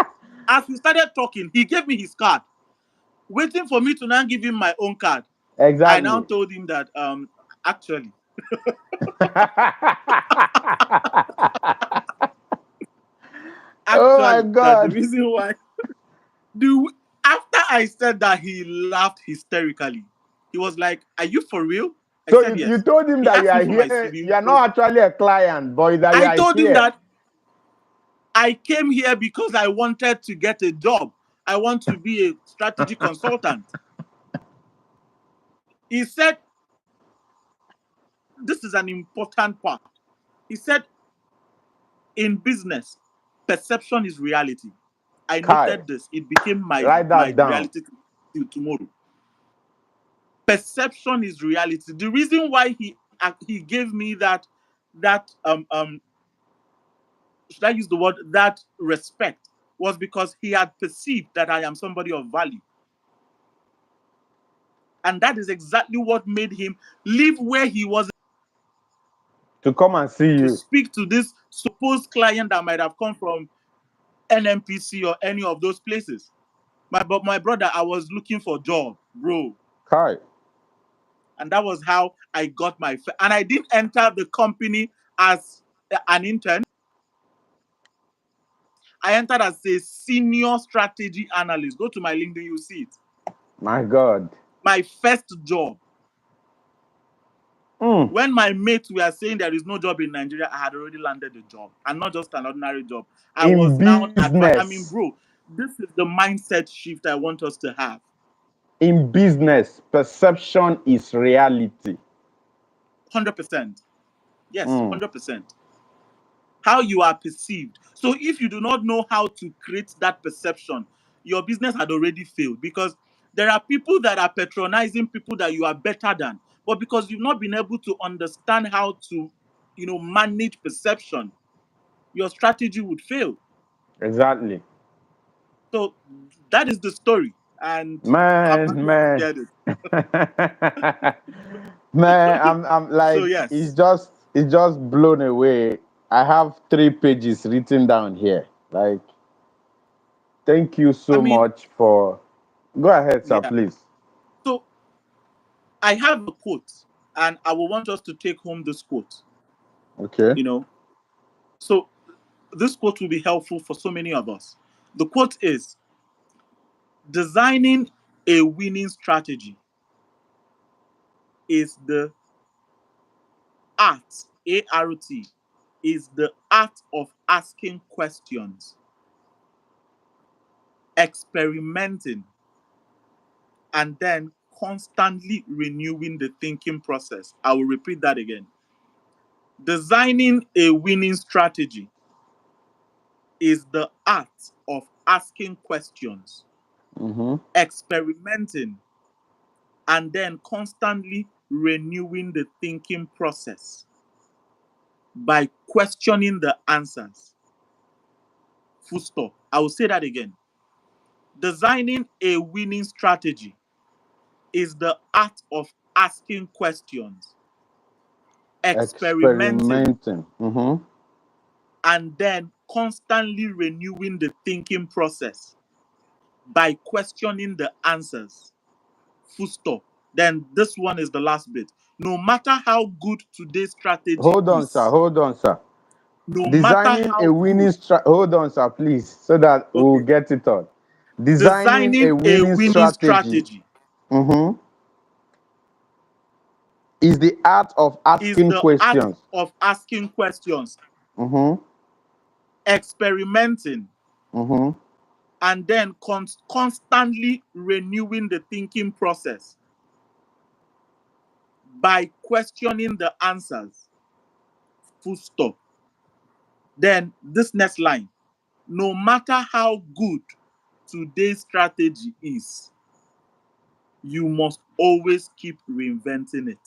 as we started talking, he gave me his card. Waiting for me to now give him my own card. I now Exactly. told him that actually Oh my that the God. reason why the after I said that, he laughed hysterically. He was like, "Are you for real?" I So said you yes. told him He that you asked me are for my here, CV. you are not actually a client, but that you I are told him here. that I came here because I wanted to get a job. I want to be a strategy consultant. He said, this is an important part. He said, in business, perception is reality. I Kai, noted this. It became write my that down. reality till tomorrow. Perception is reality. The reason why he gave me that should I use the word that respect was because he had perceived that I am somebody of value. And that is exactly what made him leave where he was To come and see to you. speak to this supposed client that might have come from NMPC or any of those places. But my brother, I was looking for a job, bro. Kai. And that was how I got and I didn't enter the company as an intern. I entered as a senior strategy analyst. Go to my LinkedIn, you see it. My God. My first job. Mm. When my mates were saying there is no job in Nigeria, I had already landed a job, and not just an ordinary job. I In was now advanced. I mean, business. bro, this is the mindset shift I want us to have. In business, perception is reality. 100%. Yes, Mm. 100%. How you are perceived. So if you do not know how to create that perception, your business had already failed, because there are people that are patronizing people that you are better than, but because you've not been able to understand how to, manage perception, your strategy would fail. Exactly. So that is the story, and I'm Man, happy you man. shared it. Man, I'm So like, yes, it's just blown away. I have 3 pages written down here. Like, thank you I so mean, much for. Go ahead, sir, yeah. please. So I have a quote, and I will want us to take home this quote. Okay. You know, so this quote will be helpful for so many of us. The quote is, designing a winning strategy is the art, A-R-T, is the art of asking questions, experimenting, and then constantly renewing the thinking process. I will repeat that again. Designing a winning strategy is the art of asking questions, Mm-hmm. experimenting, and then constantly renewing the thinking process by questioning the answers. Full stop. I will say that again. Designing a winning strategy is the art of asking questions, experimenting, Experimenting. Mm-hmm. and then constantly renewing the thinking process by questioning the answers. Full stop. Then this one is the last bit. No matter how good today's strategy Hold on, sir. is, Hold on, sir. no matter Designing a how winning good, hold on, sir, please, so that we'll okay, get it on. Designing a designing a winning winning strategy. strategy Mm-hmm. Is the art of is asking the art questions. of asking questions, Mm-hmm. experimenting, Mm-hmm. and then constantly renewing the thinking process by questioning the answers. Full stop. Then this next line, no matter how good today's strategy is, you must always keep reinventing it.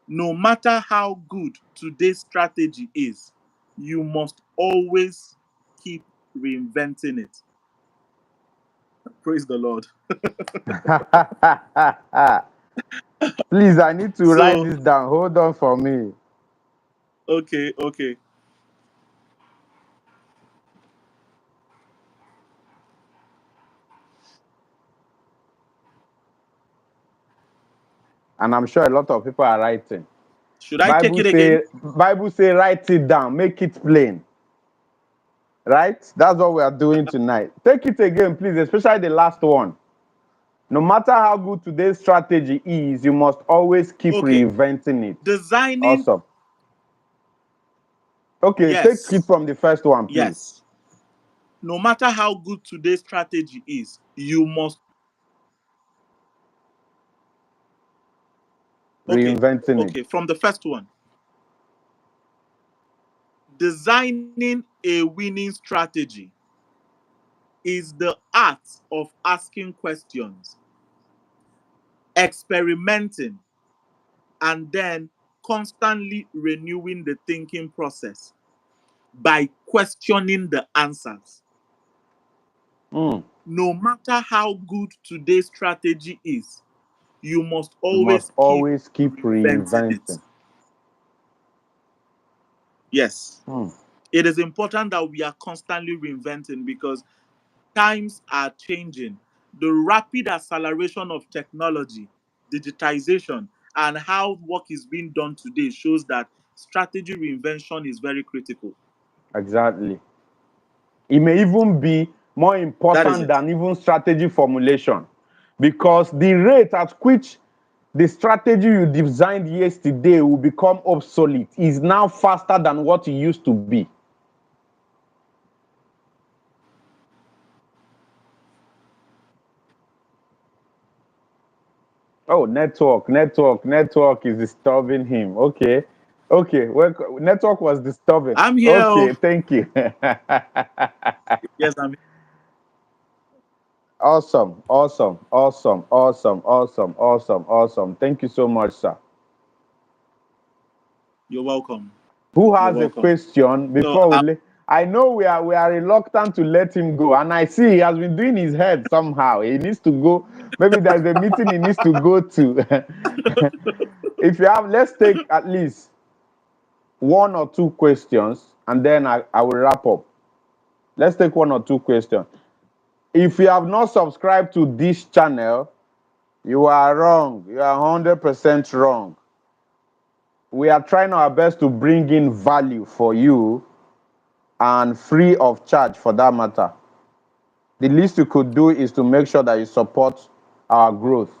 No matter how good today's strategy is, you must always keep reinventing it. Praise the Lord. Please, I need to write So, this down. Hold on for me. okay. And I'm sure a lot of people are writing. Should I take it again? Bible say write it down, make it plain. Right? That's what we are doing tonight. Take it again, please, especially the last one. No matter how good today's strategy is, you must always keep Okay. reinventing it. Designing. Awesome. Okay, take it Yes. from the first one, please. Yes. No matter how good today's strategy is, you must. Okay. Reinventing it. Okay. From the first one, designing a winning strategy is the art of asking questions, experimenting, and then constantly renewing the thinking process by questioning the answers. Mm. No matter how good today's strategy is, you must You must always keep always keep reinventing it. reinventing. Yes. Mm. It is important that we are constantly reinventing because times are changing. The rapid acceleration of technology, digitization, and how work is being done today shows that strategy reinvention is very critical. Exactly. It may even be more That is important it. than even strategy formulation because the rate at which the strategy you designed yesterday will become obsolete is now faster than what it used to be. Oh, network is disturbing him. Okay. Well, network was disturbing. I'm here. Okay, thank you. Yes, I'm here. Awesome. Thank you so much, sir. You're welcome. Who You're has a welcome. question So, before I know we are reluctant to let him go, and I see he has been doing his head somehow. He needs to go. Maybe there's a meeting he needs to go to. If you have, let's take at least one or two questions, and then I will wrap up. Let's take one or two questions. If you have not subscribed to this channel, you are wrong. You are 100% wrong. We are trying our best to bring in value for you and free of charge for that matter. The least you could do is to make sure that you support our growth.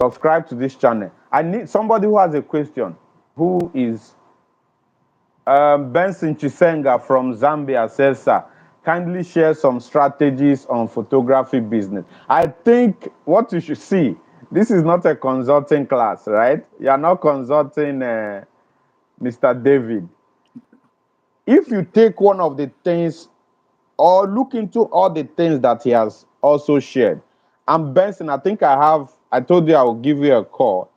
Subscribe to this channel. I need somebody who has a question. Who is Benson Chisenga from Zambia says, sir, kindly share some strategies on photography business. I think what you should see, this is not a consulting class, right? You are not consulting Mr. David. If you take one of the things or look into all the things that he has also shared, and Benson, I told you I will give you a call.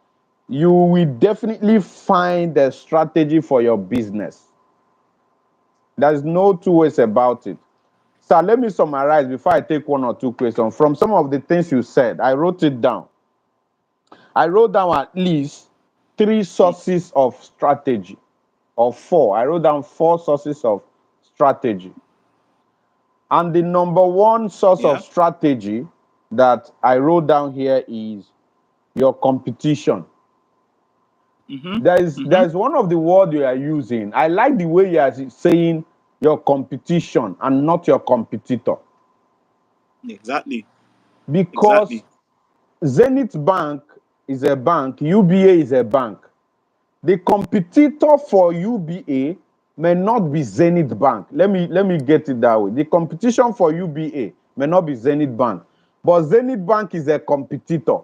You will definitely find a strategy for your business. There's no two ways about it. So let me summarize before I take one or two questions. From some of the things you said, I wrote it down. I wrote down at least three sources of strategy, or four. I wrote down four sources of strategy. And the number one source of yeah. strategy that I wrote down here is your competition. Mm-hmm. There's Mm-hmm. one of the word you are using. I like the way you are saying your competition and not your competitor. Exactly. Because Exactly. Zenith Bank is a bank, UBA is a bank. The competitor for UBA may not be Zenith Bank. Let me get it that way. The competition for UBA may not be Zenith Bank, but Zenith Bank is a competitor.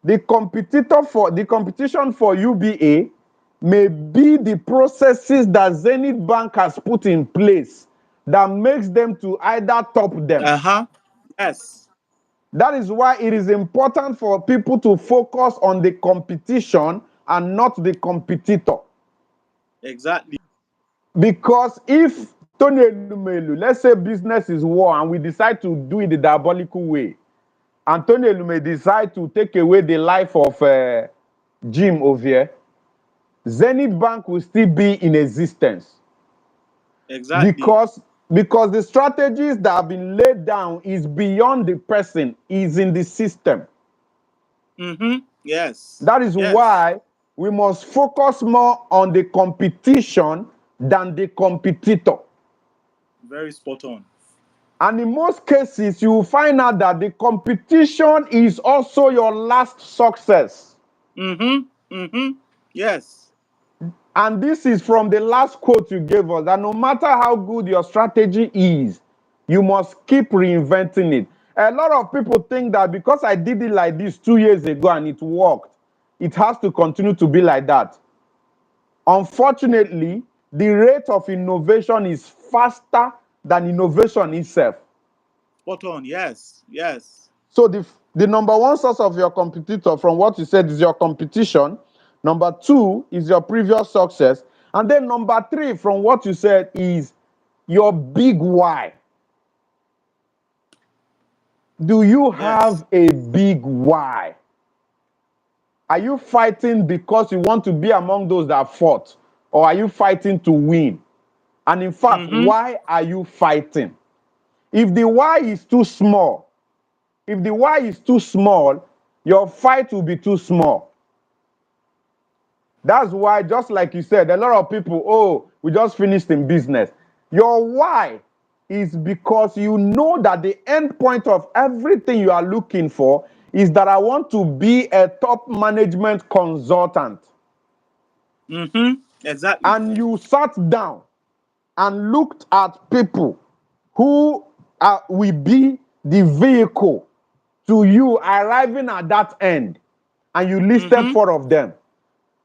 The competition for UBA may be the processes that Zenith Bank has put in place that makes them to either top them. Uh-huh. Yes. That is why it is important for people to focus on the competition and not the competitor. Exactly. Because if Tony Elumelu, let's say business is war and we decide to do it the diabolical way, and Tony Elume decide to take away the life of Jim Ovie, Zenith Bank will still be in existence. Exactly. Because the strategies that have been laid down is beyond the person, is in the system. Mm-hmm. Yes. That is Yes. why we must focus more on the competition than the competitor. Very spot on. And in most cases, you will find out that the competition is also your last success. Mm-hmm. Mm-hmm. Yes. And this is from the last quote you gave us, that no matter how good your strategy is, you must keep reinventing it. A lot of people think that because I did it like this 2 years ago and it worked, it has to continue to be like that. Unfortunately, the rate of innovation is faster than innovation itself. Spot on. Yes. Yes. So the number one source of your competitor, from what you said, is your competition. Number two is your previous success. And then number three, from what you said, is your big why. Do you Yes. have a big why? Are you fighting because you want to be among those that fought? Or are you fighting to win? And in fact, Mm-hmm. why are you fighting? If the why is too small, if the why is too small, your fight will be too small. That's why, just like you said, a lot of people, oh, we just finished in business. Your why is because you know that the end point of everything you are looking for is that I want to be a top management consultant. Mm-hmm. Exactly. And you sat down and looked at people who will be the vehicle to you arriving at that end. And you listed Mm-hmm. four of them.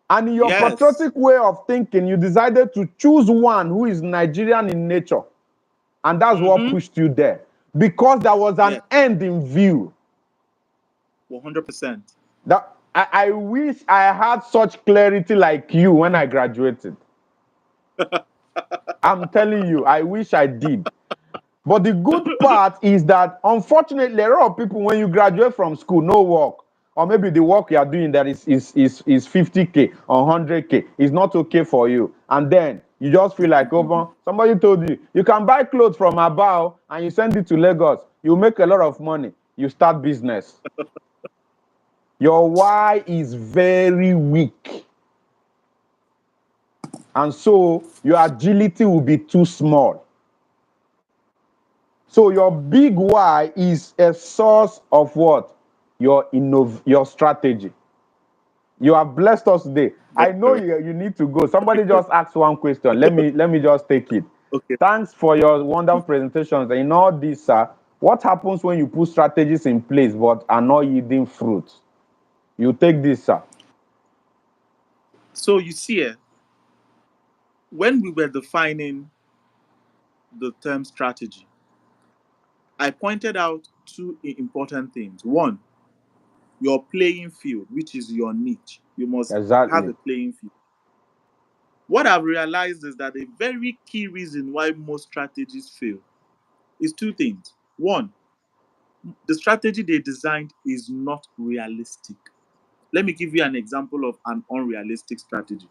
And in your Yes. patriotic way of thinking, you decided to choose one who is Nigerian in nature. And that's what Mm-hmm. pushed you there. Because there was an Yes. end in view. 100%. That I wish I had such clarity like you when I graduated. I'm telling you, I wish I did. But the good part is that, unfortunately, a lot of people, when you graduate from school, no work, or maybe the work you are doing that is 50K or 100K is not okay for you. And then you just feel like, oh, somebody told you, you can buy clothes from Abao and you send it to Lagos. You make a lot of money. You start business. Your why is very weak. And so your agility will be too small. So your big why is a source of what? Your strategy. You have blessed us today. Very I know correct. you need to go. Somebody just asked one question. Let me just take it. Okay. Thanks for your wonderful presentations. In all this, sir, what happens when you put strategies in place but are not yielding fruit? You take this, sir. So you see, when we were defining the term strategy, I pointed out two important things. One, your playing field, which is your niche. You must have Exactly. a playing field. What I've realized is that a very key reason why most strategies fail is two things. One, the strategy they designed is not realistic. Let me give you an example of an unrealistic strategy.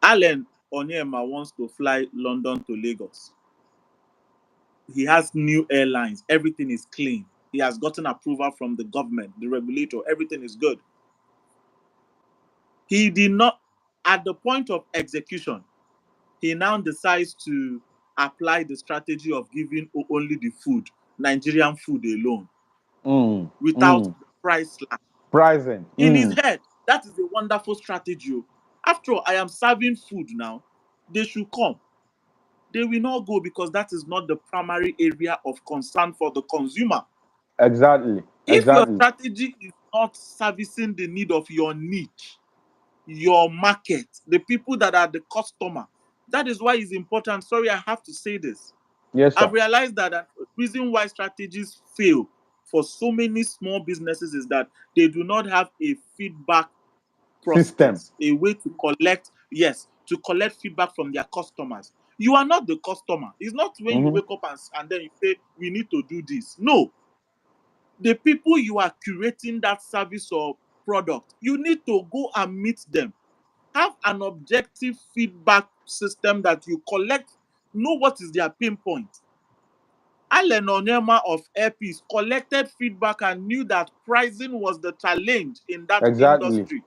Allen Onyema wants to fly London to Lagos. He has new airlines. Everything is clean. He has gotten approval from the government, the regulator. Everything is good. He did not, at the point of execution, he now decides to apply the strategy of giving only the food, Nigerian food alone, Mm, without mm. the price lag. Pricing. In his Mm. head, that is a wonderful strategy. After all, I am serving food now. They should come. They will not go because that is not the primary area of concern for the consumer. Exactly. If your Exactly. strategy is not servicing the need of your niche, your market, the people that are the customer, that is why it's important. Sorry, I have to say this. Yes, I've sir. realized that the reason why strategies fail for so many small businesses is that they do not have a feedback System. process, a way to collect, yes, to collect feedback from their customers. You are not the customer. It's not when you Mm-hmm. wake up and then you say, we need to do this. No, the people you are curating that service or product, you need to go and meet them. Have an objective feedback system that you collect, know what is their pain point, Allen Onyema of Airpeace collected feedback and knew that pricing was the challenge in that Exactly. industry.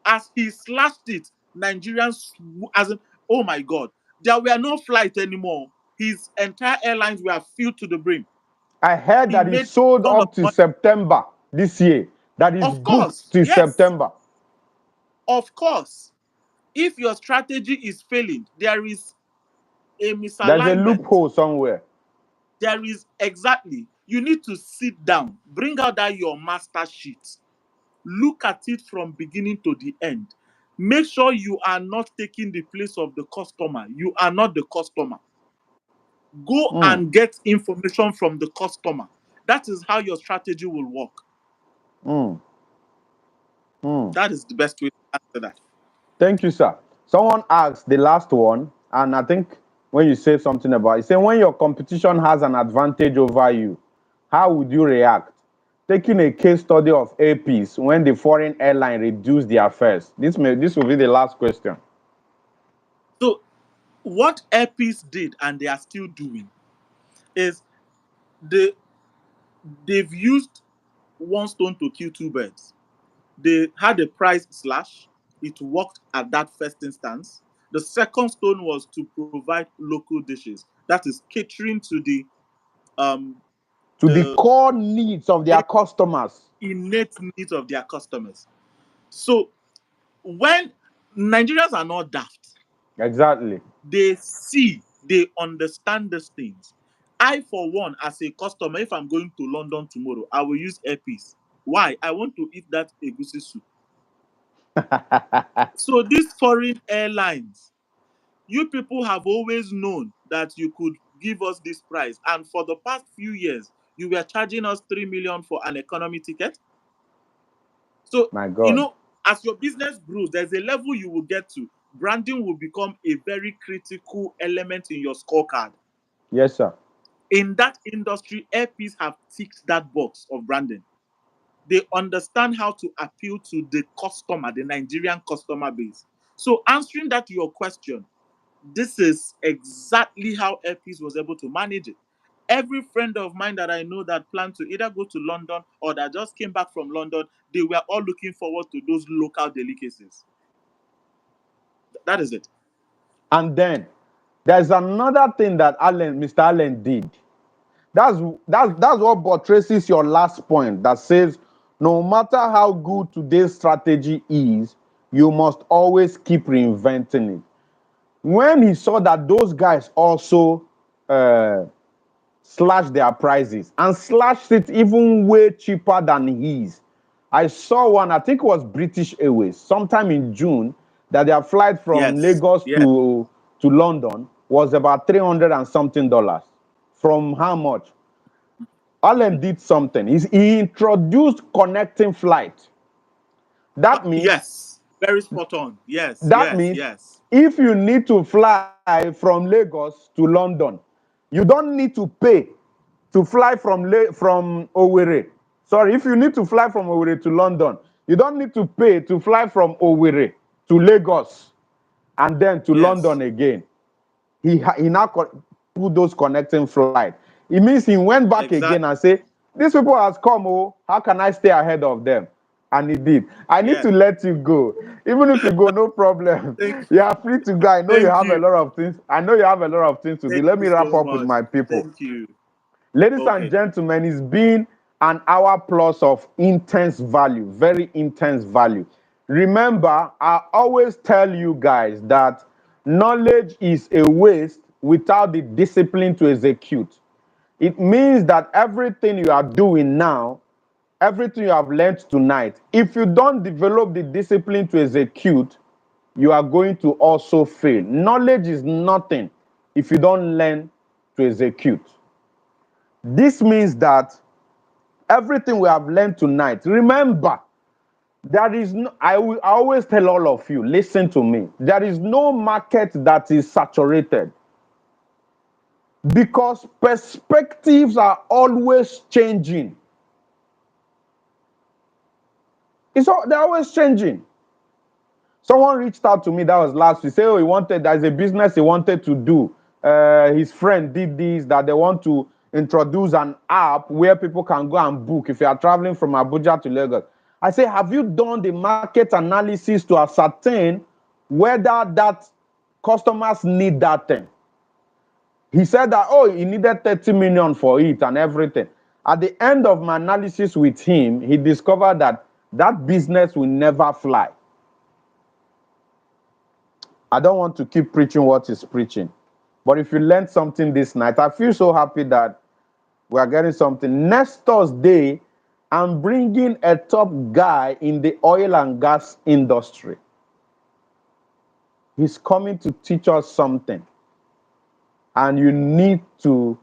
As he slashed it, Nigerians, as in, oh my God, there were no flights anymore. His entire airlines were filled to the brim. I heard He that he made sold ton of up to money. September this year. That is Of booked course, to yes, September. of course. If your strategy is failing, there is a There's a misalignment. loophole somewhere. There is exactly. You need to sit down, bring out that your master sheet, look at it from beginning to the end. Make sure you are not taking the place of the customer. You are not the customer. Go Mm, and get information from the customer. That is how your strategy will work. mm, mm. That is the best way to answer that. Thank you, sir. Someone asked the last one, and I think when you say something about it, say when your competition has an advantage over you, how would you react? Taking a case study of APs when the foreign airline reduced their fares. This will be the last question. So, what Airpeace did, and they are still doing, is they they've used one stone to kill two birds. They had a price slash. It worked at that first instance. The second stone was to provide local dishes. That is catering to um To the the core needs of their customers. innate needs of their customers. So when Nigerians are not daft, Exactly. they see, they understand these things. I, for one, as a customer, if I'm going to London tomorrow, I will use Airpeace. Why? I want to eat that egusi soup. So these foreign airlines, you people have always known that you could give us this price, and for the past few years, you were charging us 3 million for an economy ticket. So, My God. as your business grows, there's a level you will get to. Branding will become a very critical element in your scorecard. Yes, sir. In that industry, Airpeace have ticked that box of branding. They understand how to appeal to the customer, the Nigerian customer base. So, answering that to your question, this is exactly how Airpeace was able to manage it. Every friend of mine that I know that planned to either go to London or that just came back from London, they were all looking forward to those local delicacies. That is it. And then there's another thing that Mr. Allen did. That's that's what buttresses your last point that says no matter how good today's strategy is, you must always keep reinventing it. When he saw that those guys also uh, slashed their prices and slashed it even way cheaper than his. I saw one, I think it was British Airways, sometime in June, that their flight from Yes. Lagos Yes. to London was about 300 and something dollars. From how much? Allen did something. He introduced connecting flight. That means Yes. Very spot on. Yes. that Yes. means Yes. if you need to fly from Lagos to London, you don't need to pay to fly from Owerri. Sorry, if you need to fly from Owerri to London, you don't need to pay to fly from Owerri to Lagos and then to Yes. London again. He now put those connecting flight. It means he went back again and Exactly. say, "These people has come. Oh, how can I stay ahead of them?" And he did. I need Yes. to let you go. Even if you go, no problem. Thank You are free to go. I know you thank have a you. lot of things. I know you have a lot of things to do. Thank Let you me wrap so up with much. my people. Thank you. Ladies and Okay. gentlemen, it's been an hour plus of intense value, very intense value. Remember, I always tell you guys that knowledge is a waste without the discipline to execute. It means that everything you are doing now, everything you have learned tonight, if you don't develop the discipline to execute, you are going to also fail. Knowledge is nothing if you don't learn to execute. This means that everything we have learned tonight, remember, there is no, I always tell all of you, listen to me. There is no market that is saturated because perspectives are always changing. They're always changing. Someone reached out to me, that was last week, say, oh, there's a business he wanted to do. His friend did this, that they want to introduce an app where people can go and book if you are traveling from Abuja to Lagos. I say, have you done the market analysis to ascertain whether that customers need that thing? He said that, oh, he needed 30 million for it and everything. At the end of my analysis with him, he discovered that that business will never fly. I don't want to keep preaching what he's preaching. But if you learned something this night, I feel so happy that we are getting something. Next Thursday, I'm bringing a top guy in the oil and gas industry. He's coming to teach us something. And you need to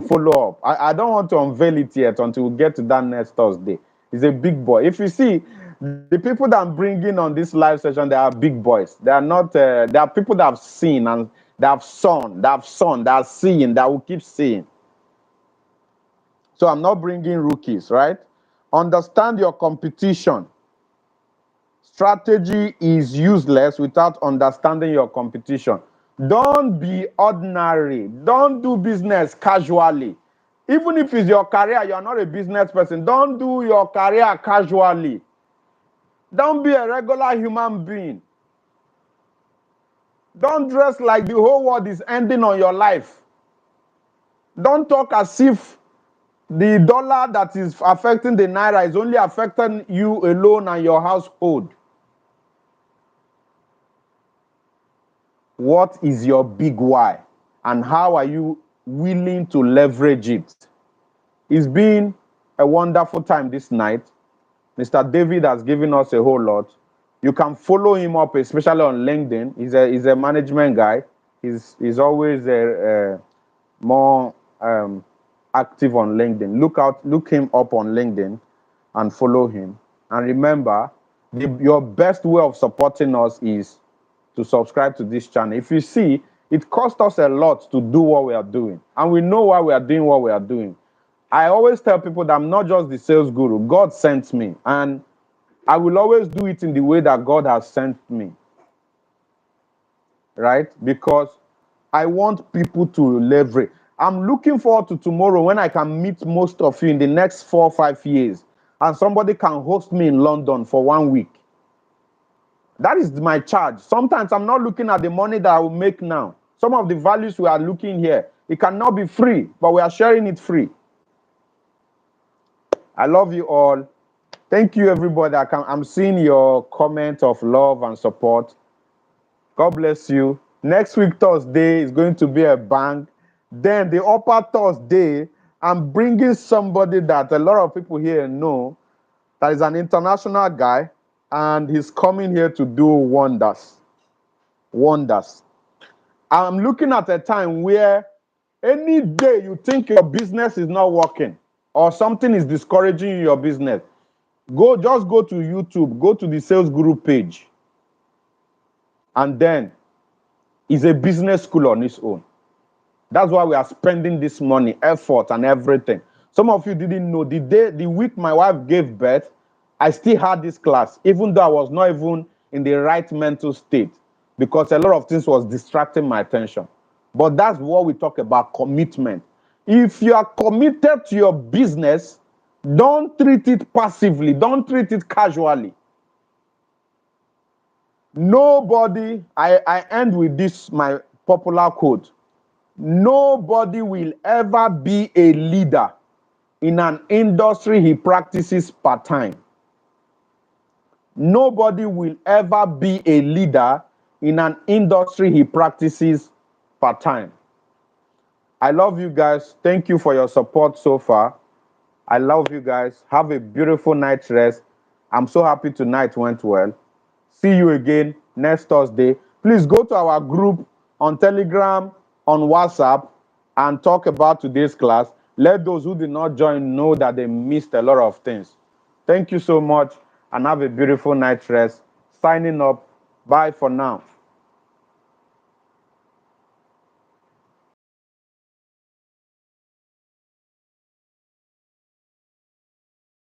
follow up. I don't want to unveil it yet until we get to that next Thursday. He's a big boy. If you see, the people that I'm bringing on this live session, they are big boys. They are not, they are people that have seen and they have sown, that are seeing, that will keep seeing. So I'm not bringing rookies, right? Understand your competition. Strategy is useless without understanding your competition. Don't be ordinary. Don't do business casually. Even if it's your career, you're not a business person. Don't do your career casually. Don't be a regular human being. Don't dress like the whole world is ending on your life. Don't talk as if the dollar that is affecting the naira is only affecting you alone and your household. What is your big why? And how are you willing to leverage it? It's been a wonderful time this night. Mr. David has given us a whole lot. You can follow him up, especially on LinkedIn. He's a management guy. He's always more active on LinkedIn. Look him up on LinkedIn and follow him. And remember, your best way of supporting us is to subscribe to this channel. If you see, it costs us a lot to do what we are doing, and we know why we are doing what we are doing. I always tell people that I'm not just the sales guru. God sent me, and I will always do it in the way that God has sent me, right? Because I want people to leverage. I'm looking forward to tomorrow when I can meet most of you in the next 4 or 5 years, and somebody can host me in London for 1 week. That is my charge. Sometimes I'm not looking at the money that I will make now. Some of the values we are looking here, it cannot be free, but we are sharing it free. I love you all. Thank you, everybody. I'm seeing your comment of love and support. God bless you. Next week, Thursday, is going to be a bang. Then the upper Thursday, I'm bringing somebody that a lot of people here know, that is an international guy, and he's coming here to do wonders. Wonders. I'm looking at a time where any day you think your business is not working or something is discouraging you in your business, just go to YouTube, go to the Sales Guru page, and then it's a business school on its own. That's why we are spending this money, effort, and everything. Some of you didn't know, the week my wife gave birth, I still had this class, even though I was not even in the right mental state, because a lot of things was distracting my attention. But that's what we talk about, commitment. If you are committed to your business, don't treat it passively, don't treat it casually. Nobody, I end with this, my popular quote. Nobody will ever be a leader in an industry he practices part-time. Nobody will ever be a leader in an industry he practices part-time. I love you guys. Thank you for your support so far. I love you guys. Have a beautiful night's rest. I'm so happy tonight went well. See you again next Thursday. Please go to our group on Telegram, on WhatsApp, and talk about today's class. Let those who did not join know that they missed a lot of things. Thank you so much, and have a beautiful night's rest. Signing up. Bye for now.